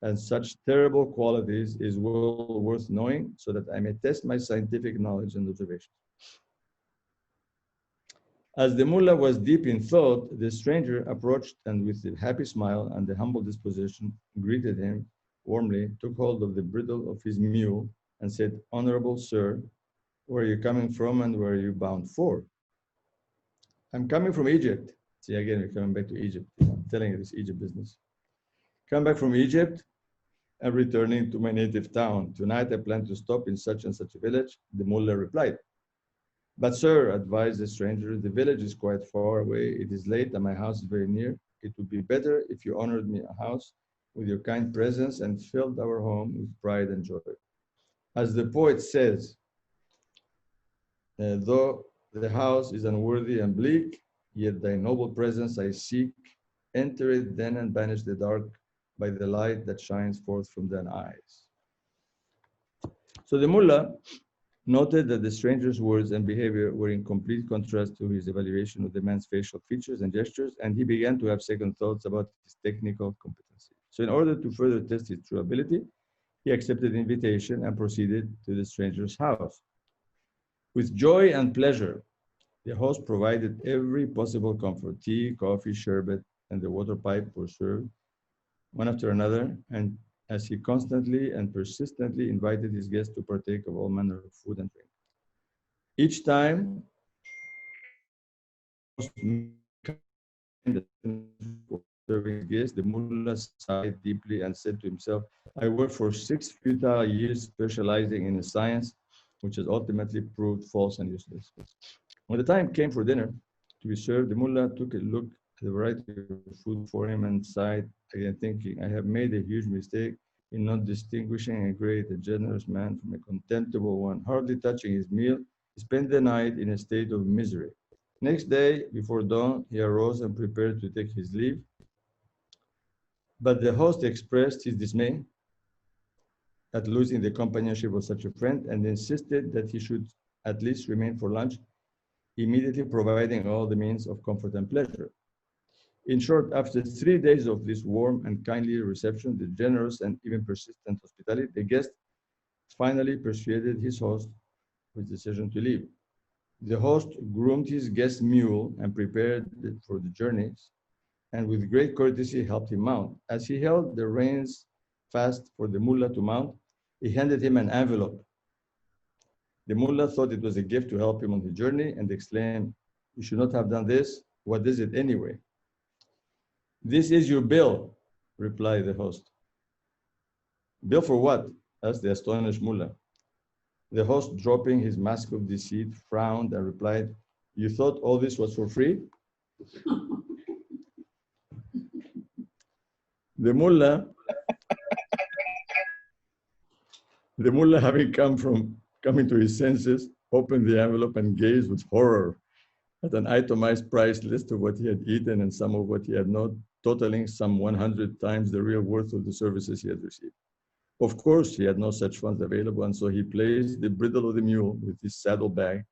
and such terrible qualities is well worth knowing, so that I may test my scientific knowledge and observation." As the mullah was deep in thought, the stranger approached and with a happy smile and a humble disposition greeted him warmly, took hold of the bridle of his mule and said, "Honorable sir, where are you coming from and where are you bound for?" "I'm coming from Egypt." See, again, we're coming back to Egypt. I'm telling you this Egypt business. "Come back from Egypt and returning to my native town. Tonight I plan to stop in such and such a village," the mullah replied. "But sir," advised the stranger, "the village is quite far away. It is late and my house is very near. It would be better if you honored me a house with your kind presence and filled our home with pride and joy. As the poet says, though the house is unworthy and bleak, yet thy noble presence I seek. Enter it then and banish the dark by the light that shines forth from thine eyes." So the mullah noted that the stranger's words and behavior were in complete contrast to his evaluation of the man's facial features and gestures, and he began to have second thoughts about his technical competency. So in order to further test his true ability, he accepted the invitation and proceeded to the stranger's house. With joy and pleasure, the host provided every possible comfort. Tea, coffee, sherbet, and the water pipe were served one after another, and as he constantly and persistently invited his guests to partake of all manner of food and drink. Each time, serving his guests, the mullah sighed deeply and said to himself, "I worked for 6 futile years specializing in a science which has ultimately proved false and useless. When the time came for dinner to be served, the mullah took a look at the variety of food for him and sighed again, thinking, I have made a huge mistake in not distinguishing a great, a generous man from a contemptible one. Hardly touching his meal, he spent the night in a state of misery. Next day, before dawn, he arose and prepared to take his leave. But the host expressed his dismay at losing the companionship of such a friend and insisted that he should at least remain for lunch, immediately providing all the means of comfort and pleasure. In short, after 3 days of this warm and kindly reception, the generous and even persistent hospitality, the guest finally persuaded his host with the decision to leave. The host groomed his guest's mule and prepared it for the journeys, and with great courtesy helped him mount. As he held the reins fast for the mullah to mount, he handed him an envelope. The mullah thought it was a gift to help him on the journey and exclaimed, "You should not have done this. What is it anyway?" "This is your bill," replied the host. "Bill for what?" asked the astonished mullah. The host, dropping his mask of deceit, frowned and replied, "You thought all this was for free?" The mullah, having coming to his senses, opened the envelope and gazed with horror at an itemized price list of what he had eaten and some of what he had not, totaling some 100 times the real worth of the services he had received. Of course, he had no such funds available, and so he placed the bridle of the mule with his saddlebag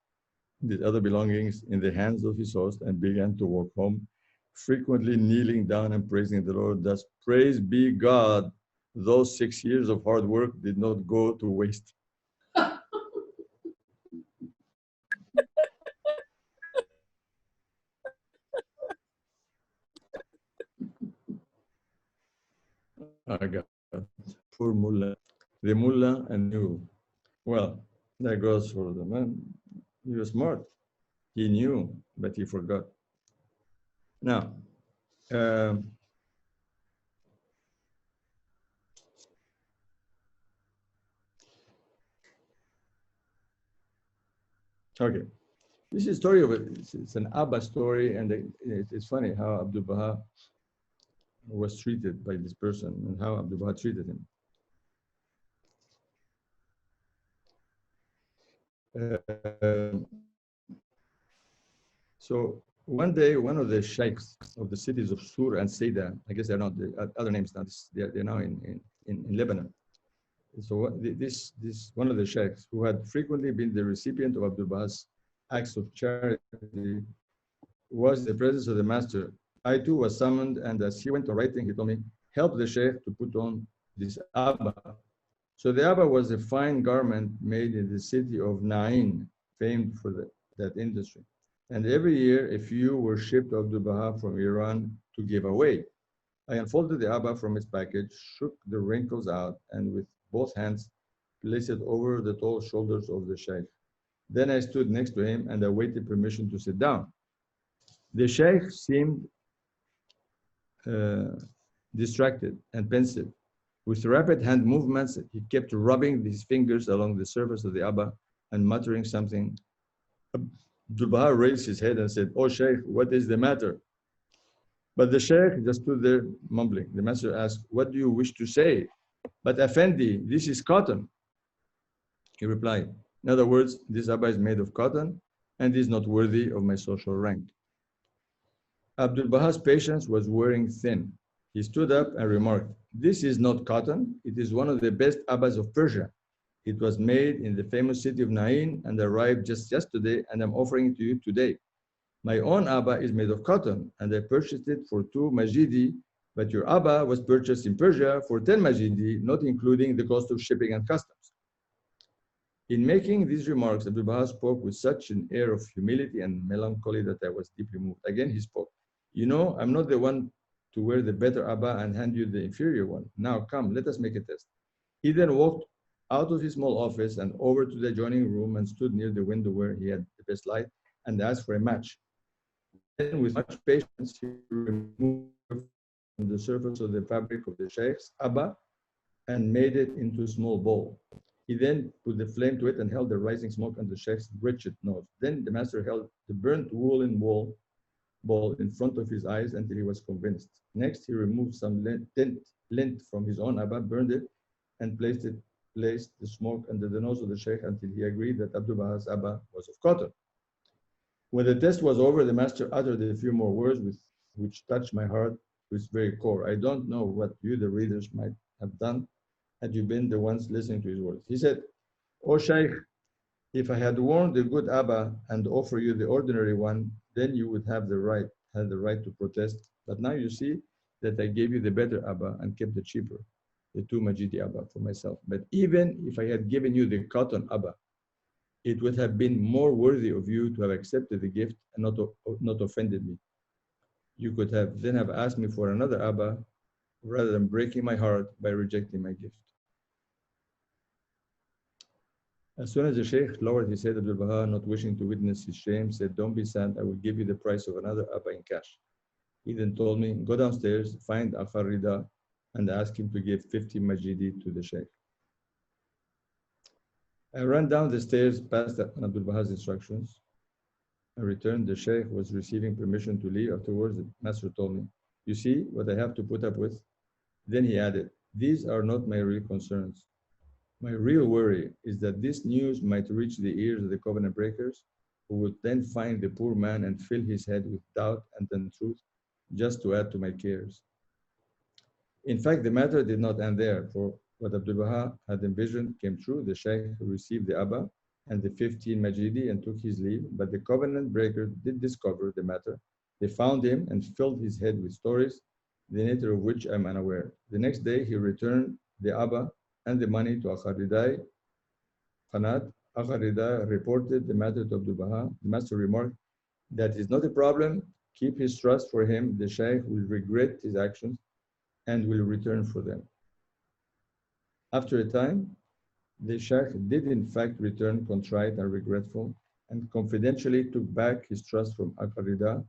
and his other belongings in the hands of his host and began to walk home, frequently kneeling down and praising the Lord. Thus, praise be God, those 6 years of hard work did not go to waste. Akká, poor mullah, the mullah and knew. Well, that goes for the man. He was smart. He knew, but he forgot. Now, okay. This is a story of it's an Abba story, and it's funny how Abdul Baha was treated by this person and how Abdul Baha treated him. So one day, one of the sheikhs of the cities of Sur and Saida, I guess they're not the other names now, they're now in Lebanon. So this one of the sheikhs who had frequently been the recipient of Abdul Baha's acts of charity was in the presence of the master. I too was summoned, and as he went on writing, he told me, help the sheikh to put on this abba. So the abba was a fine garment made in the city of Nain, famed for that industry. And every year, a few were shipped to Abdul Baha from Iran to give away. I unfolded the abba from its package, shook the wrinkles out, and with both hands, placed it over the tall shoulders of the sheikh. Then I stood next to him and awaited permission to sit down. The sheikh seemed distracted and pensive. With rapid hand movements, he kept rubbing his fingers along the surface of the abba and muttering something. Abdul Baha raised his head and said, "Oh, Sheikh, what is the matter?" But the Sheikh just stood there mumbling. The master asked, "What do you wish to say?" "But Effendi, this is cotton." He replied, "In other words, this abba is made of cotton and is not worthy of my social rank." Abdul Baha's patience was wearing thin. He stood up and remarked, "This is not cotton. It is one of the best abbas of Persia. It was made in the famous city of Nain and arrived just yesterday, and I'm offering it to you today. My own abba is made of cotton, and I purchased it for 2 majidi, but your abba was purchased in Persia for 10 majidi, not including the cost of shipping and customs." In making these remarks, Abdul Baha spoke with such an air of humility and melancholy that I was deeply moved. Again, he spoke, "You know, I'm not the one to wear the better abba and hand you the inferior one. Now come, let us make a test." He then walked out of his small office and over to the adjoining room and stood near the window where he had the best light and asked for a match. Then with much patience, he removed from the surface of the fabric of the sheikh's abba and made it into a small bowl. He then put the flame to it and held the rising smoke under the Sheikh's wretched nose. Then the master held the burnt woolen ball in front of his eyes until he was convinced. Next, he removed some lint from his own abba, burned it, and placed the smoke under the nose of the Sheikh until he agreed that Abdul Baha's abba was of cotton. When the test was over, the master uttered a few more words which touched my heart to its very core. I don't know what you, the readers, might have done had you been the ones listening to his words. He said, "O Shaykh, if I had worn the good Abba and offer you the ordinary one, then you would have the right to protest. But now you see that I gave you the better Abba and kept the cheaper, the 2 Majidi Abba for myself. But even if I had given you the cotton Abba, it would have been more worthy of you to have accepted the gift and not offended me. You could have then have asked me for another Abba rather than breaking my heart by rejecting my gift." As soon as the Sheikh lowered his head, Abdul Baha, not wishing to witness his shame, said, "Don't be sad, I will give you the price of another Abba in cash." He then told me, "Go downstairs, find Akká Rida, and ask him to give 50 Majidi to the Sheikh." I ran down the stairs past Abdul Baha's instructions. I returned. The Sheikh was receiving permission to leave. Afterwards, the master told me, "You see what I have to put up with?" Then he added, "These are not my real concerns. My real worry is that this news might reach the ears of the covenant breakers, who would then find the poor man and fill his head with doubt and untruth, just to add to my cares." In fact, the matter did not end there, for what Abdul Baha had envisioned came true. The Sheikh received the Abba and the 15 Majidi and took his leave, but the covenant breakers did discover the matter. They found him and filled his head with stories, the nature of which I am unaware. The next day, he returned the Abba and the money to Akká Rida Khanat. Akká Rida reported the matter to Abdul Baha. The master remarked, "That is not a problem. Keep his trust for him. The Shaykh will regret his actions and will return for them." After a time, the Shaykh did in fact return contrite and regretful, and confidentially took back his trust from Akká Rida.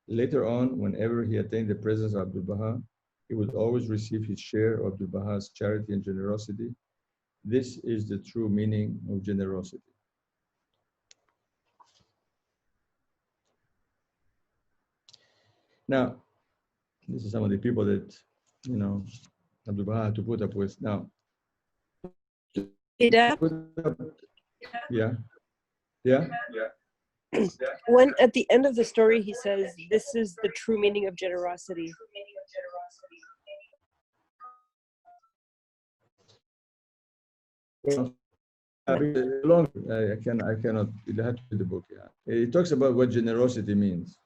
Later on, whenever he attained the presence of Abdul Baha, he would always receive his share of Abdul Baha's charity and generosity. This is the true meaning of generosity. Now, this is some of the people that, Abdul Baha had to put up with. Now, yeah. When at the end of the story he says, "This is the true meaning of generosity." I cannot. You have to read the book. Yeah, it talks about what generosity means,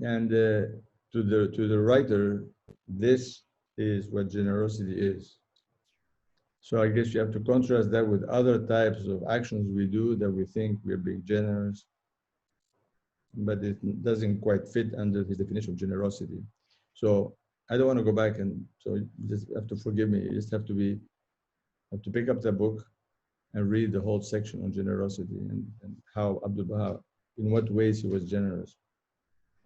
and to the writer, this is what generosity is. So I guess you have to contrast that with other types of actions we do that we think we're being generous, but it doesn't quite fit under his definition of generosity. So I don't want to go back, and so you just have to forgive me. You just have to pick up the book and read the whole section on generosity and how Abdul Baha, in what ways he was generous.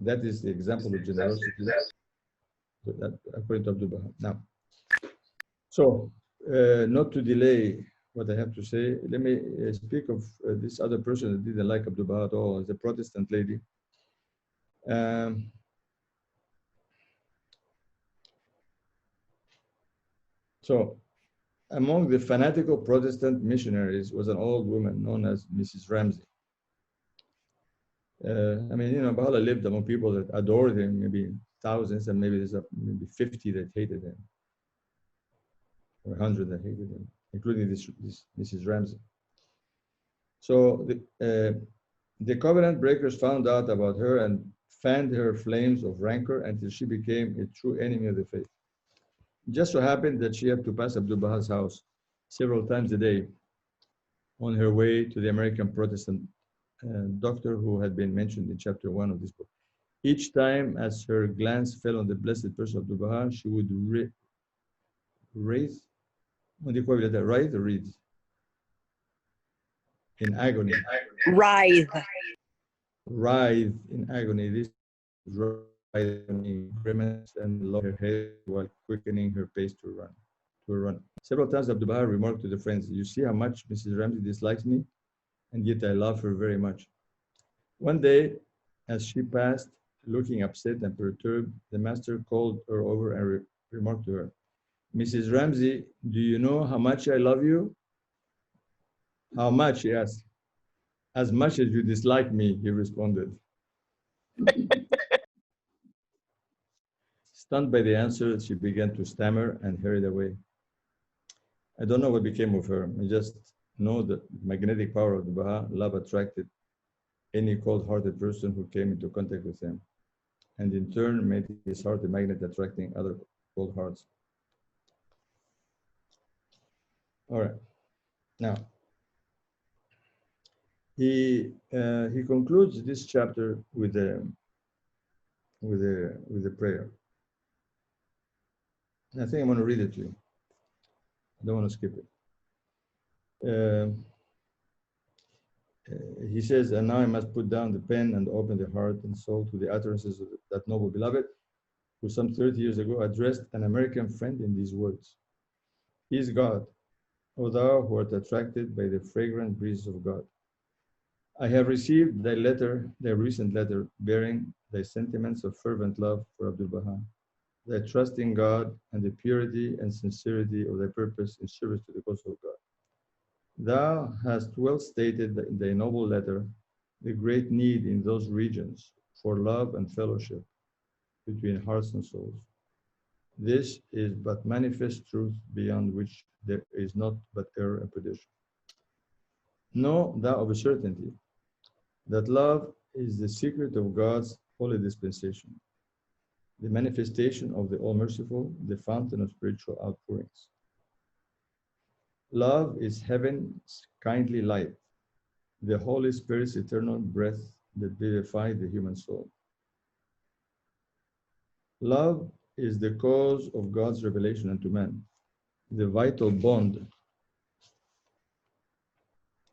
That is the example of generosity that, according to Abdul Baha. Now, so not to delay what I have to say, let me speak of this other person that didn't like Abdul Baha at all, as a Protestant lady. So, among the fanatical Protestant missionaries was an old woman known as Mrs. Ramsey. Baha'u'llah lived among people that adored him, maybe thousands, and maybe there's maybe 50 that hated him, or 100 that hated him, including this Mrs. Ramsey. So the covenant breakers found out about her and fanned her flames of rancor until she became a true enemy of the faith. It just so happened that she had to pass Abdul Baha's house several times a day on her way to the American Protestant doctor who had been mentioned in chapter 1 of this book. Each time as her glance fell on the blessed person of Abdul Baha, she would raise, what do you call it, right or read? In agony. Writhe. Writhe in agony. This writhing grimace and lower her head while quickening her pace to run. to a run. Several times Abdul Baha remarked to the friends, "You see how much Mrs. Ramsey dislikes me, and yet I love her very much." One day, as she passed, looking upset and perturbed, the master called her over and remarked to her, "Mrs. Ramsey, do you know how much I love you?" "How much?" he asked. "As much as you dislike me," he responded. Stunned by the answer, she began to stammer and hurried away. I don't know what became of her. I just know that the magnetic power of the Baha love attracted any cold-hearted person who came into contact with him, and in turn made his heart a magnet attracting other cold hearts. All right. Now, he concludes this chapter with a prayer. And I think I'm going to read it to you. I don't want to skip it. He says, "And now I must put down the pen and open the heart and soul to the utterances of that noble beloved, who some 30 years ago addressed an American friend in these words. He is God, O thou who art attracted by the fragrant breezes of God. I have received thy recent letter, bearing thy sentiments of fervent love for Abdul Baha, thy trust in God, and the purity and sincerity of thy purpose in service to the cause of God. Thou hast well stated in thy noble letter the great need in those regions for love and fellowship between hearts and souls. This is but manifest truth beyond which there is not but error and perdition. Know thou of a certainty that love is the secret of God's holy dispensation, the manifestation of the All-Merciful, the fountain of spiritual outpourings. Love is heaven's kindly light, the Holy Spirit's eternal breath that vivifies the human soul. Love is the cause of God's revelation unto man, the vital bond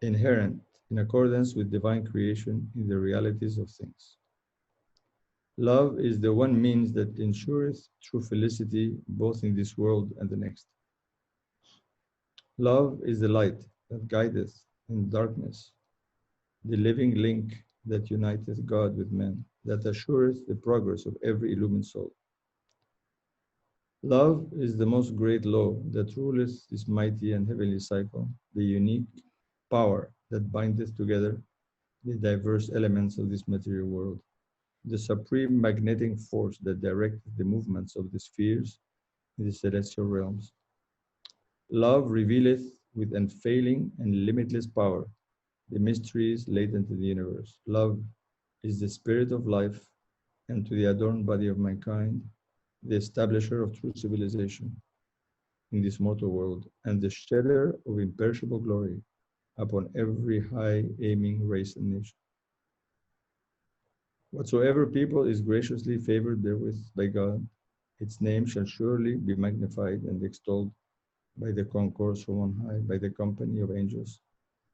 inherent in accordance with divine creation in the realities of things. Love is the one means that ensureth true felicity both in this world and the next. Love is the light that guideth in darkness, the living link that uniteth God with man, that assureth the progress of every illumined soul. Love is the most great law that ruleth this mighty and heavenly cycle, the unique power that bindeth together the diverse elements of this material world, the supreme magnetic force that directeth the movements of the spheres in the celestial realms. Love revealeth with unfailing and limitless power the mysteries latent in the universe. Love is the spirit of life, and to the adorned body of mankind, the establisher of true civilization in this mortal world, and the shedder of imperishable glory upon every high-aiming race and nation. Whatsoever people is graciously favored therewith by God, its name shall surely be magnified and extolled by the concourse from on high, by the company of angels,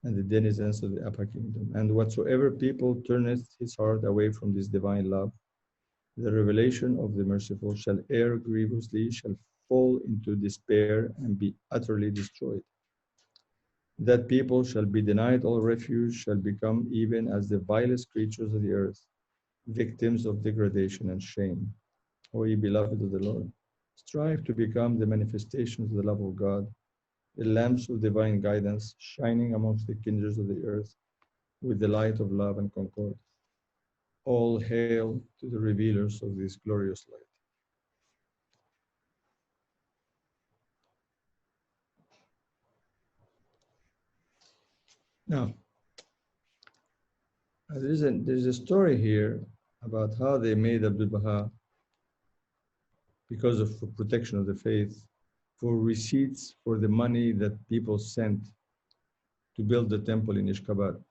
and the denizens of the upper kingdom. And whatsoever people turneth his heart away from this divine love, the revelation of the merciful shall err grievously, shall fall into despair and be utterly destroyed. That people shall be denied all refuge, shall become even as the vilest creatures of the earth, victims of degradation and shame. O ye beloved of the Lord, strive to become the manifestations of the love of God, the lamps of divine guidance, shining amongst the kindreds of the earth with the light of love and concord. All hail to the revealers of this glorious light. Now, there's a story here about how they made Abdul Baha, because of protection of the faith, for receipts for the money that people sent to build the temple in Ishkabad.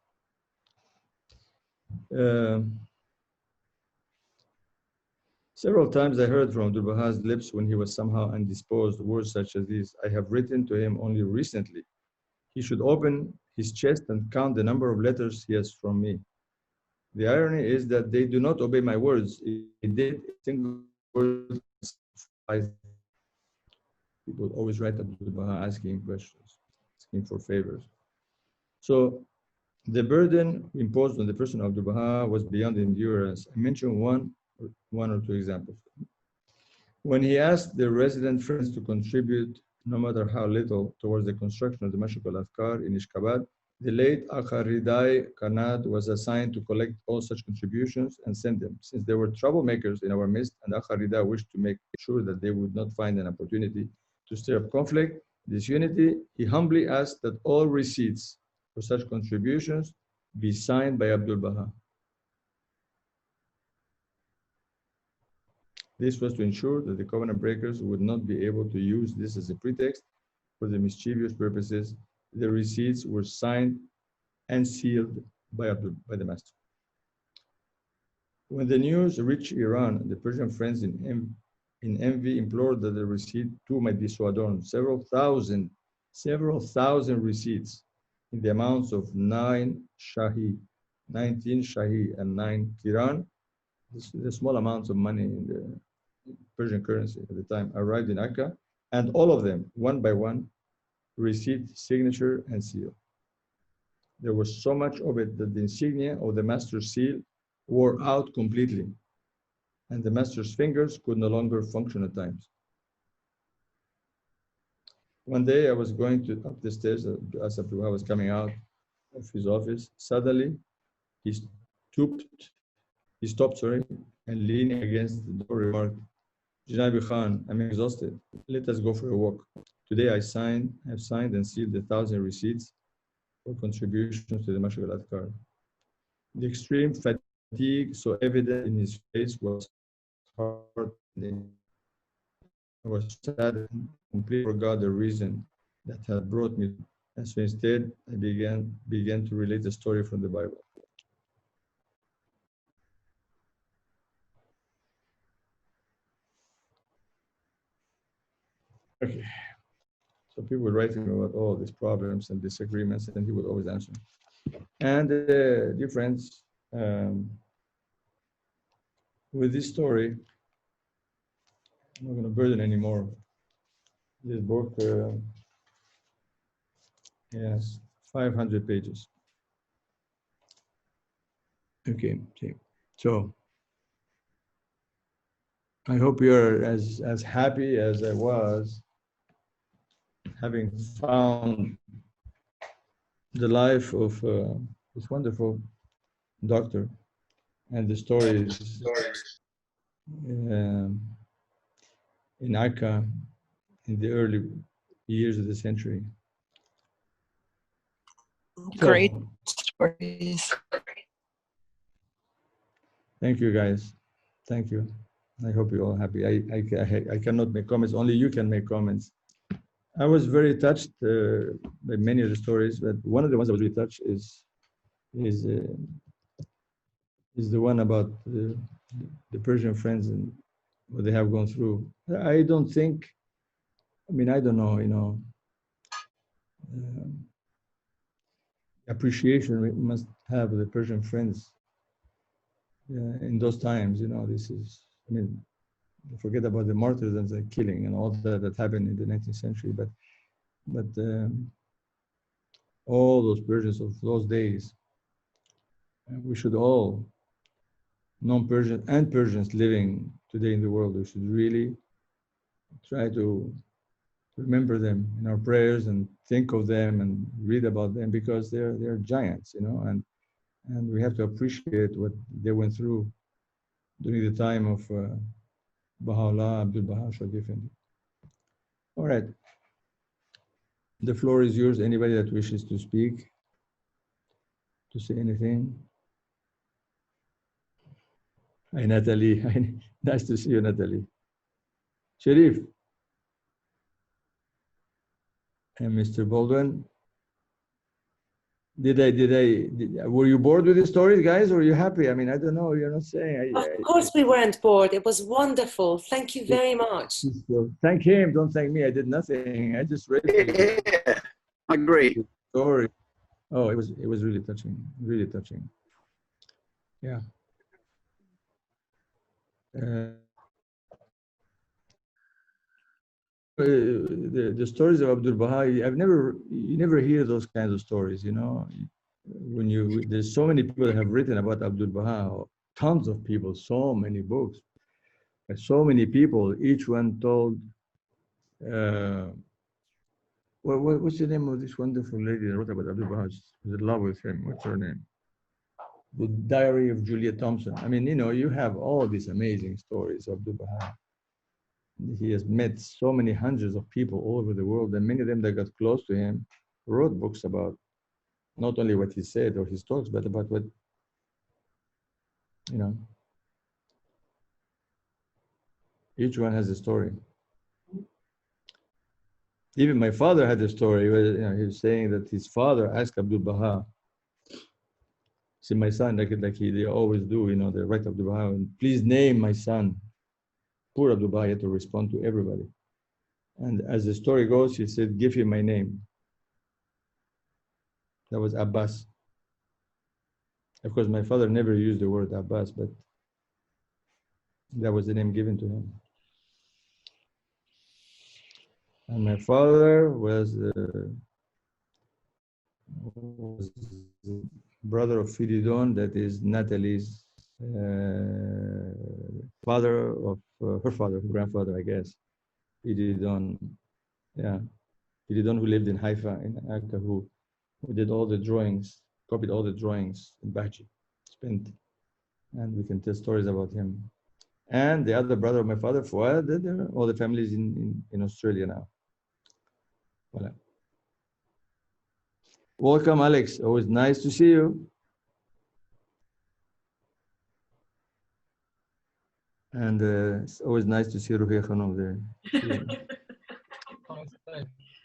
Several times I heard from Abdul Baha's lips when he was somehow indisposed words such as these: I have written to him only recently. He should open his chest and count the number of letters he has from me. The irony is that they do not obey my words. Indeed, a single word. People always write Abdul Baha asking questions, asking for favors. So the burden imposed on the person of Abdul Baha was beyond endurance. I mentioned one or two examples. When he asked the resident friends to contribute, no matter how little, towards the construction of the Masjid al-Afkar in Ishkabad, the late Akká Kanad was assigned to collect all such contributions and send them. Since there were troublemakers in our midst and Akká wished to make sure that they would not find an opportunity to stir up conflict, disunity, he humbly asked that all receipts for such contributions be signed by Abdul Baha. This was to ensure that the covenant breakers would not be able to use this as a pretext for the mischievous purposes. The receipts were signed and sealed by the master. When the news reached Iran, the Persian friends in envy implored that the receipt too might be so adorned. Several thousand receipts in the amounts of 19 Shahi, and 9 Kiran, the small amounts of money in the Persian currency at the time, arrived in Akká, and all of them, one by one, received signature and seal. There was so much of it that the insignia of the master's seal wore out completely, and the master's fingers could no longer function at times. One day I was going up the stairs as Abdullah was coming out of his office. Suddenly, he stopped, and leaning against the door remarked, "Janabi Khan, I'm exhausted. Let us go for a walk. Today I have signed and sealed 1,000 receipts for contributions to the Masjid al-Afkar." The extreme fatigue so evident in his face was heartening. I was sad and completely forgot the reason that had brought me, and so instead I began to relate the story from the Bible. Okay. So people were writing about all these problems and disagreements, and he would always answer. And dear friends, with this story, I'm not going to burden anymore. This book has 500 pages. Okay, so I hope you're as happy as I was having found the life of this wonderful doctor and the stories in Akká in the early years of the century. Great stories. Thank you, guys. Thank you. I hope you're all happy. I cannot make comments. Only you can make comments. I was very touched by many of the stories, but one of the ones I was really touched is the one about the Persian friends and what they have gone through. I don't think, I mean, I don't know, appreciation we must have the Persian friends in those times. This is, I mean, forget about the martyrs and the killing and all that happened in the 19th century, but all those Persians of those days, we should all, non-Persian and Persians living today in the world, we should really try to remember them in our prayers and think of them and read about them, because they're giants, and we have to appreciate what they went through during the time of Baha'u'llah, Abdul Baha, Shadi Effendi. All right. The floor is yours. Anybody that wishes to speak, to say anything? Hi, Natalie. Nice to see you, Natalie. Sharif. And Mr. Baldwin. Were you bored with the stories, guys, or were you happy? I mean, I don't know. You're not saying. Of course we weren't bored. It was wonderful. Thank you very much. Thank him. Don't thank me. I did nothing. I just read Yeah, agree. the story. Oh, it was really touching. Really touching. Yeah. the stories of Abdul Baha, you never hear those kinds of stories, you know. There's so many people that have written about Abdul Baha, tons of people, so many books, and so many people, each one told, what's the name of this wonderful lady that wrote about Abdul Baha? She's in love with him. What's her name? The Diary of Julia Thompson. I mean, you know, you have all these amazing stories of Abdul Baha. He has met so many hundreds of people all over the world, and many of them that got close to him wrote books about not only what he said or his talks, but about what, you know, each one has a story. Even my father had a story where, you know, he was saying that his father asked Abdul Baha, see, my son, they always do, you know, they write Abdul Baha, and please name my son. Poor Abdul Baha had to respond to everybody. And as the story goes, he said, give him my name. That was Abbas. Of course, my father never used the word Abbas, but that was the name given to him. And my father was the brother of Firidon, that is Natalie's father of her father, her grandfather, I guess. Firidon, yeah. Firidon, who lived in Haifa, in Akká, who did all the drawings, copied all the drawings in Bahji, and we can tell stories about him. And the other brother of my father, Fuad, all the families in Australia now. Voilà. Welcome, Alex. Always nice to see you. And it's always nice to see Ruhiya Khanum there.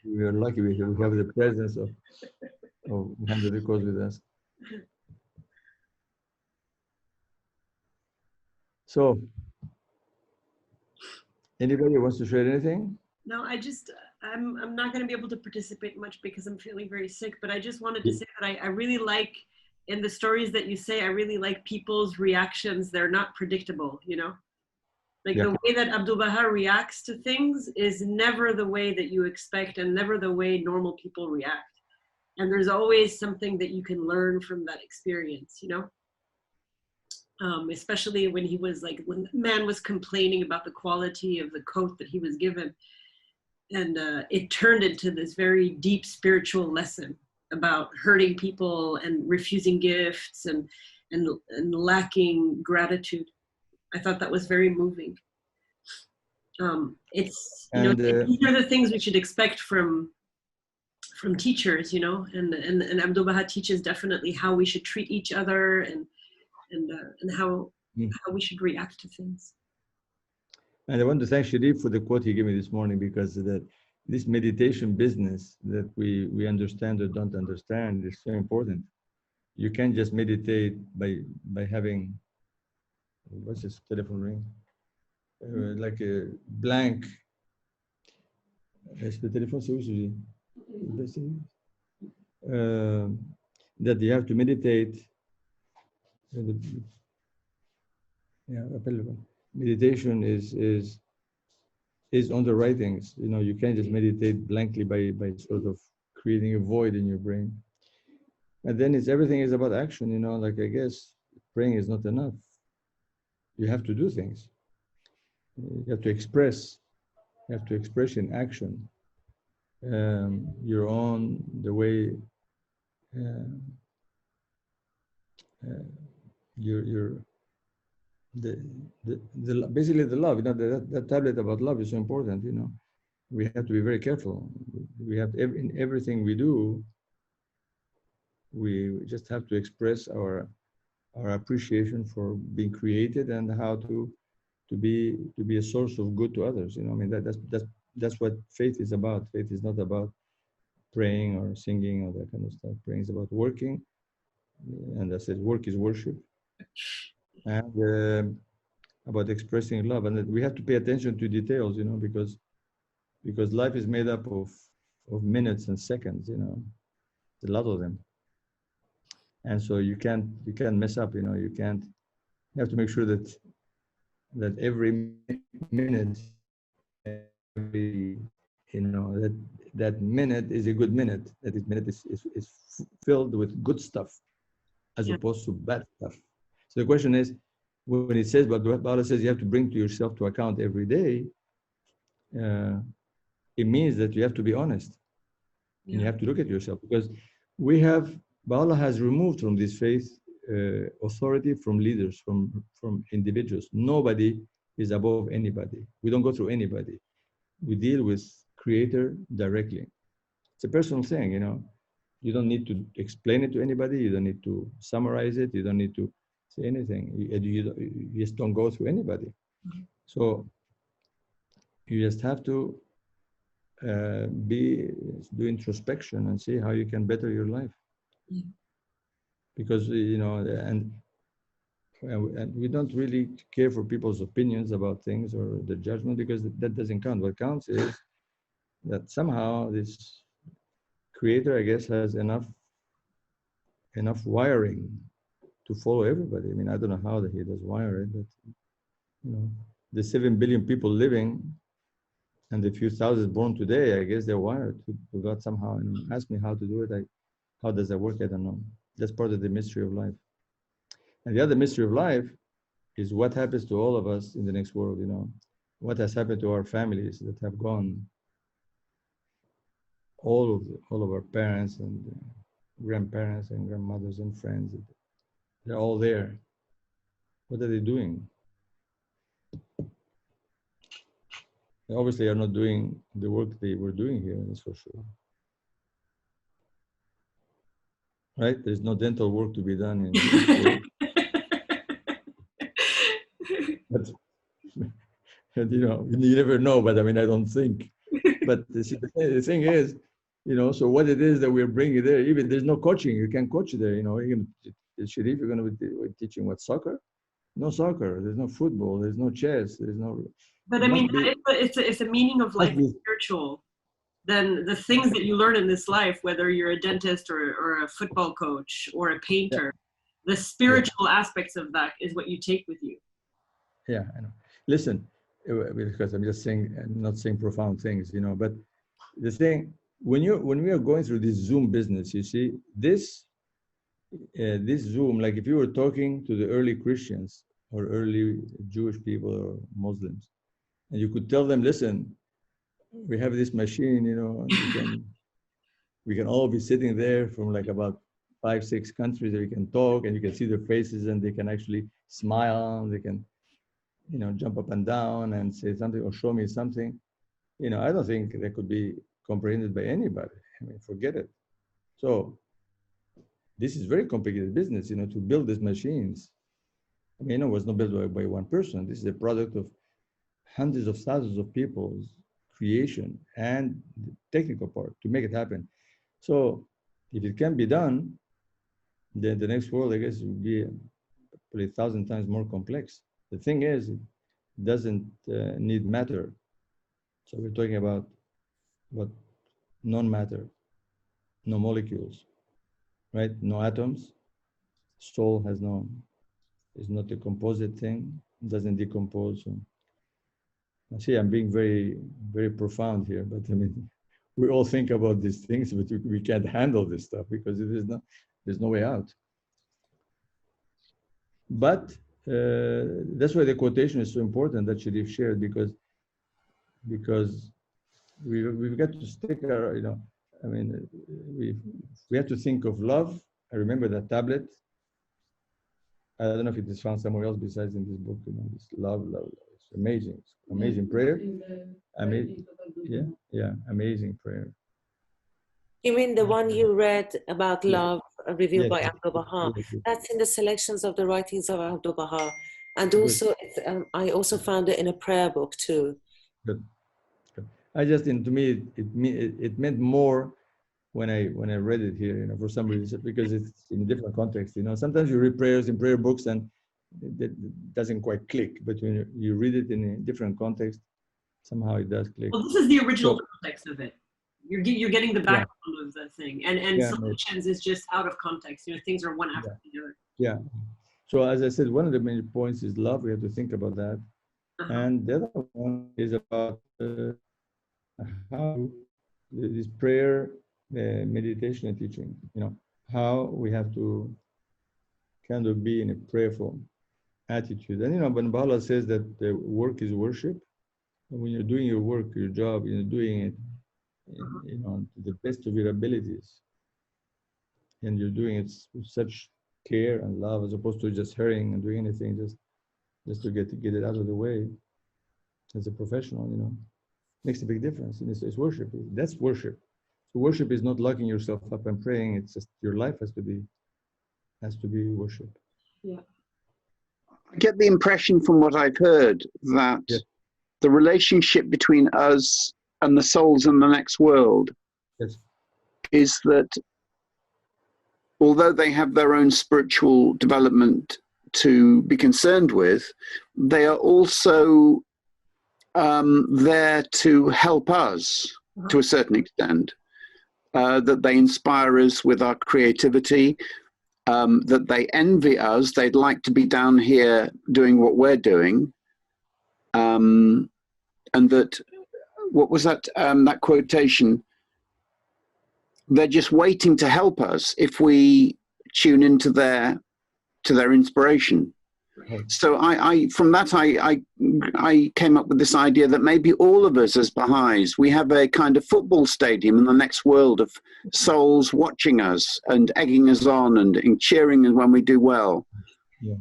We are lucky we have the presence of Muhammad Rikoz with us. So, anybody wants to share anything? No, I'm not going to be able to participate much because I'm feeling very sick, but I just wanted to say that I really like, in the stories that you say, I really like people's reactions. They're not predictable, you know? Like the way that Abdul Baha reacts to things is never the way that you expect and never the way normal people react. And there's always something that you can learn from that experience, you know? Especially when when the man was complaining about the quality of the coat that he was given. And it turned into this very deep spiritual lesson about hurting people and refusing gifts and lacking gratitude. I thought that was very moving. It's, you know, these are the things we should expect from teachers, you know, and Abdul Baha teaches definitely how we should treat each other and how we should react to things. And I want to thank Sharif for the quote he gave me this morning, because this meditation business that we understand or don't understand is so important. You can't just meditate by having, what's this telephone ring? Like a blank. That you have to meditate. Yeah, meditation is on the writings. You know, you can't just meditate blankly by sort of creating a void in your brain. And then everything is about action, you know, like I guess praying is not enough. You have to do things. You have to express. You have to express in action your own, the way basically the love, you know, that tablet about love is so important, you know. We have to be very careful. We have in everything we do, we just have to express our appreciation for being created and how to be a source of good to others. You know, I mean, that's what faith is about. Faith is not about praying or singing or that kind of stuff. Praying is about working, and I said work is worship, and about expressing love. And we have to pay attention to details, you know, because life is made up of minutes and seconds, you know, a lot of them. And so you can't mess up, you know, you have to make sure that every minute, every you know, that minute is a good minute, that is minute is filled with good stuff as opposed to bad stuff. So the question is, when it says, but Allah says you have to bring to yourself to account every day, it means that you have to be honest. And you have to look at yourself, because Allah has removed from this faith authority from leaders, from individuals. Nobody is above anybody. We don't go through anybody. We deal with Creator directly. It's a personal thing, you know. You don't need to explain it to anybody. You don't need to summarize it. You don't need to say anything. You just don't go through anybody. So you just have to do introspection and see how you can better your life. Because, you know, and we don't really care for people's opinions about things or the judgment, because that doesn't count. What counts is that somehow this Creator, I guess, has enough wiring to follow everybody. I mean, I don't know how he does wire it, but, you know, the 7 billion people living and the few thousands born today, I guess they're wired to God somehow. And ask me how to do it. How does that work? I don't know. That's part of the mystery of life. And the other mystery of life is what happens to all of us in the next world, you know. What has happened to our families that have gone, all of our parents and grandparents and grandmothers and friends, they're all there. What are they doing? They obviously are not doing the work they were doing here, that's for sure. Right? There's no dental work to be done in this world. But, and, you know, you never know, but I mean, I don't think. But the thing is, you know, so what it is that we're bringing there, even there's no coaching, you can't coach there, you know. Sharif, you're going to be teaching what, soccer? No soccer, there's no football, there's no chess, there's no... But I mean, it's a meaning of life spiritual. Then the things that you learn in this life, whether you're a dentist or a football coach or a painter, the spiritual aspects of that is what you take with you. Yeah, I know. Listen, because I'm just saying, I'm not saying profound things, you know, but the thing, when we are going through this Zoom business, you see, this Zoom, like if you were talking to the early Christians or early Jewish people or Muslims, and you could tell them, listen, we have this machine, you know, and we can all be sitting there from like about 5-6 countries, that we can talk and you can see their faces and they can actually smile, they can, you know, jump up and down and say something or show me something. You know, I don't think that could be comprehended by anybody. I mean, forget it. So this is very complicated business, you know, to build these machines. I mean, it was not built by one person. This is a product of hundreds of thousands of people's creation and the technical part to make it happen. So if it can be done, then the next world, I guess, will be probably 1,000 times more complex. The thing is, it doesn't need matter. So we're talking about what non-matter, no molecules, right? No atoms. Soul is not a composite thing, it doesn't decompose. So I see I'm being very, very profound here, but I mean, we all think about these things, but we can't handle this stuff because there's no way out. But that's why the quotation is so important that Sharif shared, because we've got to stick our, you know, I mean, we have to think of love. I remember that tablet. I don't know if it is found somewhere else besides in this book, you know, this love. It's amazing. It's amazing prayer. Amazing, amazing prayer. You mean the one you read about love, revealed by Abdul Baha? That's in the selections of the writings of Abdul Baha. And also, I also found it in a prayer book too. Good. I just, to me, it meant more when I read it here, you know, for some reason, because it's in a different context, you know. Sometimes you read prayers in prayer books and it doesn't quite click, but when you read it in a different context, somehow it does click. Well, this is the original context of it. You're getting the background of the thing, and solutions is just out of context. You know, things are one after the other. Yeah. So as I said, one of the main points is love. We have to think about that, and the other one is about how this prayer, meditation and teaching, how we have to kind of be in a prayerful attitude. And when Baha'u'llah says that the work is worship, when you're doing your work, your job, you're doing it, to the best of your abilities, and you're doing it with such care and love, as opposed to just hurrying and doing anything just to get it out of the way. As a professional, makes a big difference. And it's worship. That's worship. So worship is not locking yourself up and praying. It's just your life has to be worship. Yeah. I get the impression from what I've heard that Yes. the relationship between us and the souls in the next world Yes. is that although they have their own spiritual development to be concerned with, they are also there to help us to a certain extent, that they inspire us with our creativity, that they envy us. They'd like to be down here doing what we're doing. And that, what was that, that quotation? They're just waiting to help us if we tune into their inspiration. Right. So from that I came up with this idea that maybe all of us as Baha'is, we have a kind of football stadium in the next world of souls watching us and egging us on and cheering us when we do well. Yeah.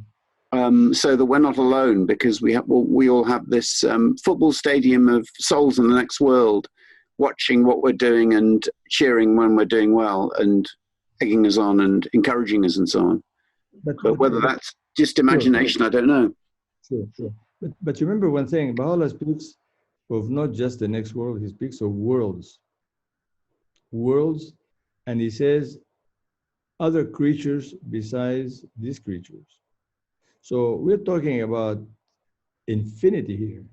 So that we're not alone, because we all have this football stadium of souls in the next world watching what we're doing and cheering when we're doing well and egging us on and encouraging us and so on. But whether that's just imagination, sure. I don't know. Sure. But you remember one thing, Baha'u'llah speaks of not just the next world, he speaks of worlds. Worlds, and he says other creatures besides these creatures. So we're talking about infinity here.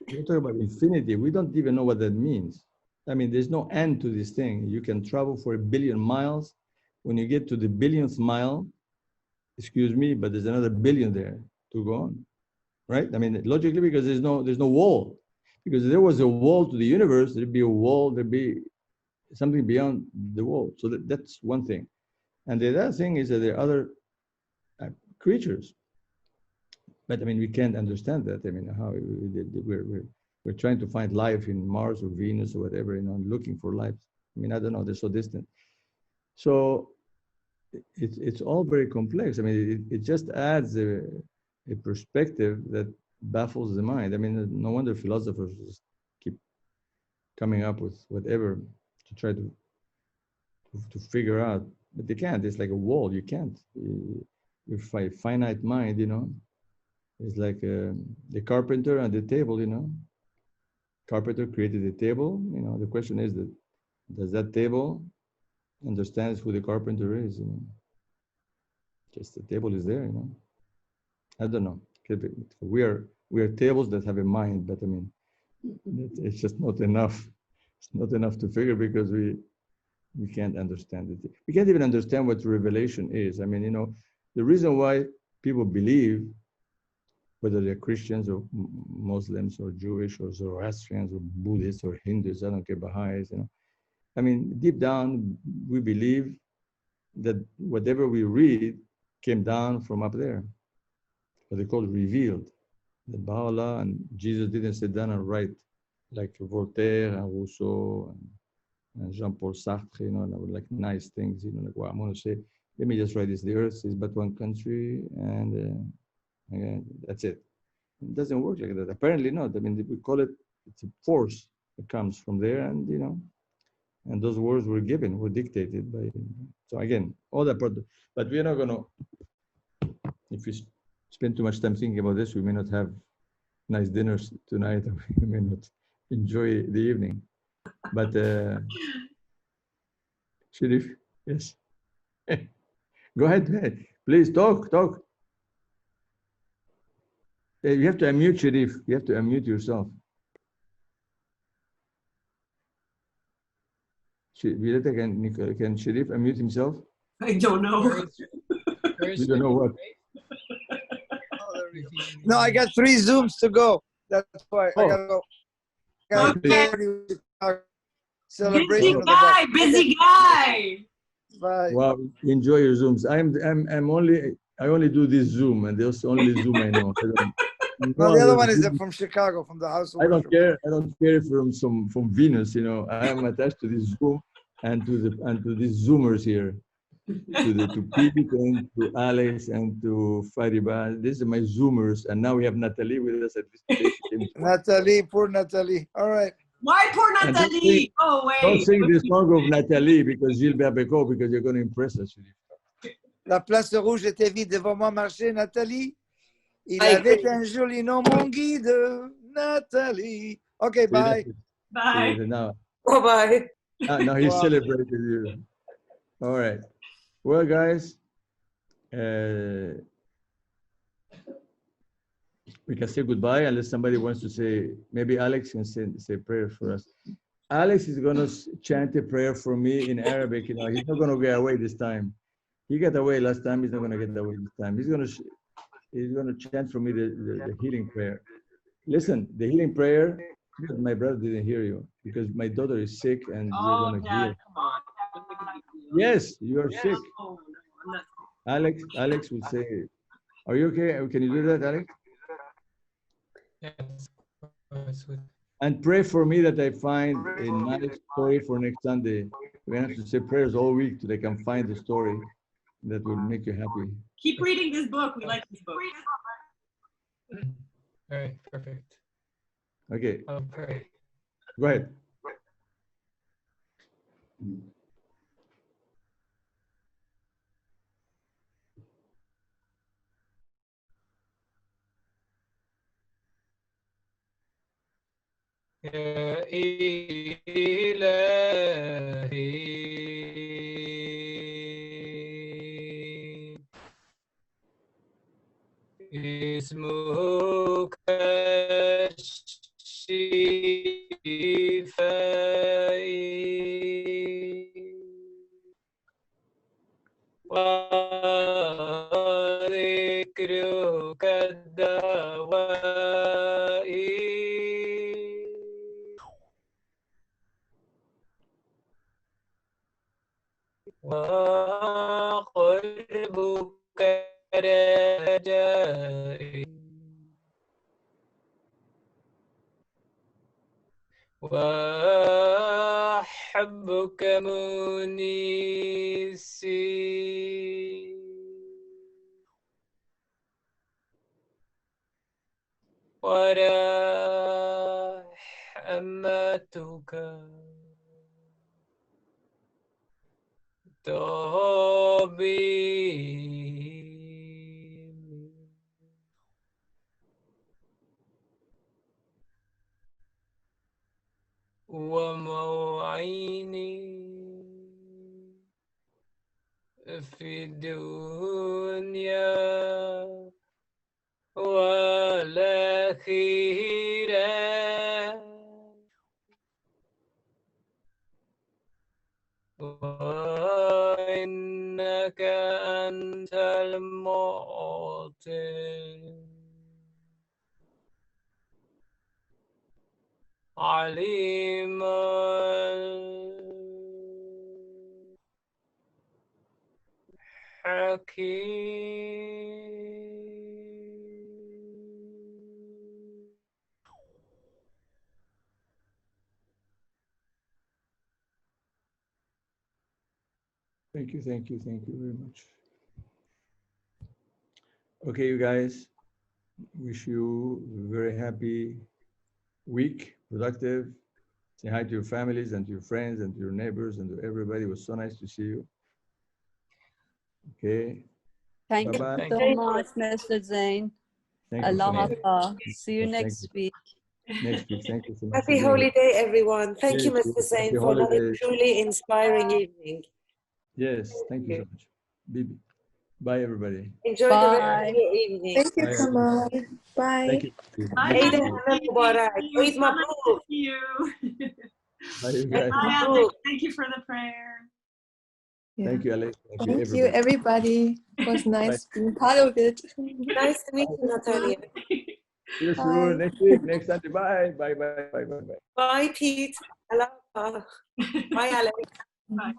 We're talking about infinity. We don't even know what that means. I mean, there's no end to this thing. You can travel for 1 billion miles. When you get to the billionth mile, excuse me, but there's another billion there to go on, right? I mean, logically, because there's no wall. Because if there was a wall to the universe, there'd be a wall, there'd be something beyond the wall. So that's one thing. And the other thing is that there are other creatures. But I mean, we can't understand that. I mean, how we're trying to find life in Mars or Venus or whatever, looking for life. I mean, I don't know, they're so distant. So it's all very complex. I mean, it just adds a perspective that baffles the mind. I mean, no wonder philosophers just keep coming up with whatever to try to figure out, but they can't. It's like a wall. You can't. With a finite mind, it's like the carpenter and the table. Carpenter created the table. The question is that does that table understands who the carpenter is? Just the table is there. I don't know. We are tables that have a mind, but I mean, it's just not enough. It's not enough to figure, because we can't understand it. We can't even understand what revelation is. I mean, the reason why people believe, whether they're Christians or Muslims or Jewish or Zoroastrians or Buddhists or Hindus, I don't care, Baha'is, I mean, deep down, we believe that whatever we read came down from up there, what they call revealed. That Baha'u'llah and Jesus didn't sit down and write like Voltaire and Rousseau and Jean-Paul Sartre, like nice things, like what I'm going to say. Let me just write this: the earth is but one country, and that's it. It doesn't work like that. Apparently not. I mean, we call it, it's a force that comes from there, and and those words were dictated by. So again, all that part. But we're not going to. If we spend too much time thinking about this, we may not have nice dinners tonight, and we may not enjoy the evening. But Sharif, yes. Go ahead, please talk. You have to unmute, Sharif. You have to unmute yourself. Can Sharif unmute himself? I don't know. You don't know what? No, I got 3 Zooms to go. That's why I gotta go. guys. Okay. Celebration Busy of the guy, bus. busy guy. Bye. Wow, enjoy your Zooms. I only do this Zoom, and that's the only Zoom I know. No, the other one is from Chicago, from the House of I don't Worship. care. I don't care from Venus. You know, I am attached to this Zoom and to these Zoomers here, to Pete and to Alex and to Fariba. These are my Zoomers, and now we have Natalie with us at this station. Natalie, poor Natalie. All right. Why poor And don't Natalie? sing- Oh, Don't wait. sing the song of Natalie because Gilles Berbeco, because you're going to impress us. La place rouge était vide devant moi marchait Nathalie. Il I avait agree. un joli nom, mon guide, Nathalie. Okay, bye. Bye. Now, Bye-bye. now he Wow. celebrated you. All right. Well, guys, we can say goodbye unless somebody wants to say, maybe Alex can say prayer for us. Alex is going to chant a prayer for me in Arabic. You know, he's not going to get away this time. He got away last time. He's not going to get away this time. He's going to chant for me the healing prayer. Listen, the healing prayer, my brother didn't hear you because my daughter is sick and we're Oh, going to Dad, heal. come on. Yes, you are sick. Oh, no, I'm not. Alex will say, are you okay? Can you do that, Alex? Yes. It's good. And pray for me that I find a nice story for next Sunday. We have to say prayers all week till I can find the story that will make you happy. Keep reading this book. We like this book. All right, perfect. Okay, I'll pray. go ahead. يا إلهي اسمك الشفائي وذكرك الدوائي وقربك رجائي وحبك منيسي ورحمتك طبيب ومعيني في الدنيا والآخرة وإنك أنت المعطي عليم حكيم. Thank you very much. Okay, you guys, wish you a very happy week, productive. Say hi to your families and to your friends and to your neighbors and to everybody. It was so nice to see you. Okay. Thank Bye-bye. you so much, Mr. Zein. Thank you so Allah much. Allah. See you Thank next week. Next week. Thank you so much. Happy holiday, everyone. Thank you, Yes, Mr. Zein, happy for another holidays. truly inspiring evening. Yes, thank you so much. Bibi. Bye, everybody. Enjoy the rest Bye. of your evening. Thank you, Bye. Kamal. Bye. Thank you. Bye, Eid Bye, al-Mubarak. Eid Nice to Mabruk. see you. you guys. Bye, Alex. Thank you for the prayer. Yeah. Thank you, Alex. Thank you, everybody. It was nice being part of it. Nice to meet you, Natalia. See you Bye. soon. Next week, next Sunday. Bye. Bye. Bye. Bye. Bye. Bye. Bye, Pete. Hello. Bye, Alex. Bye.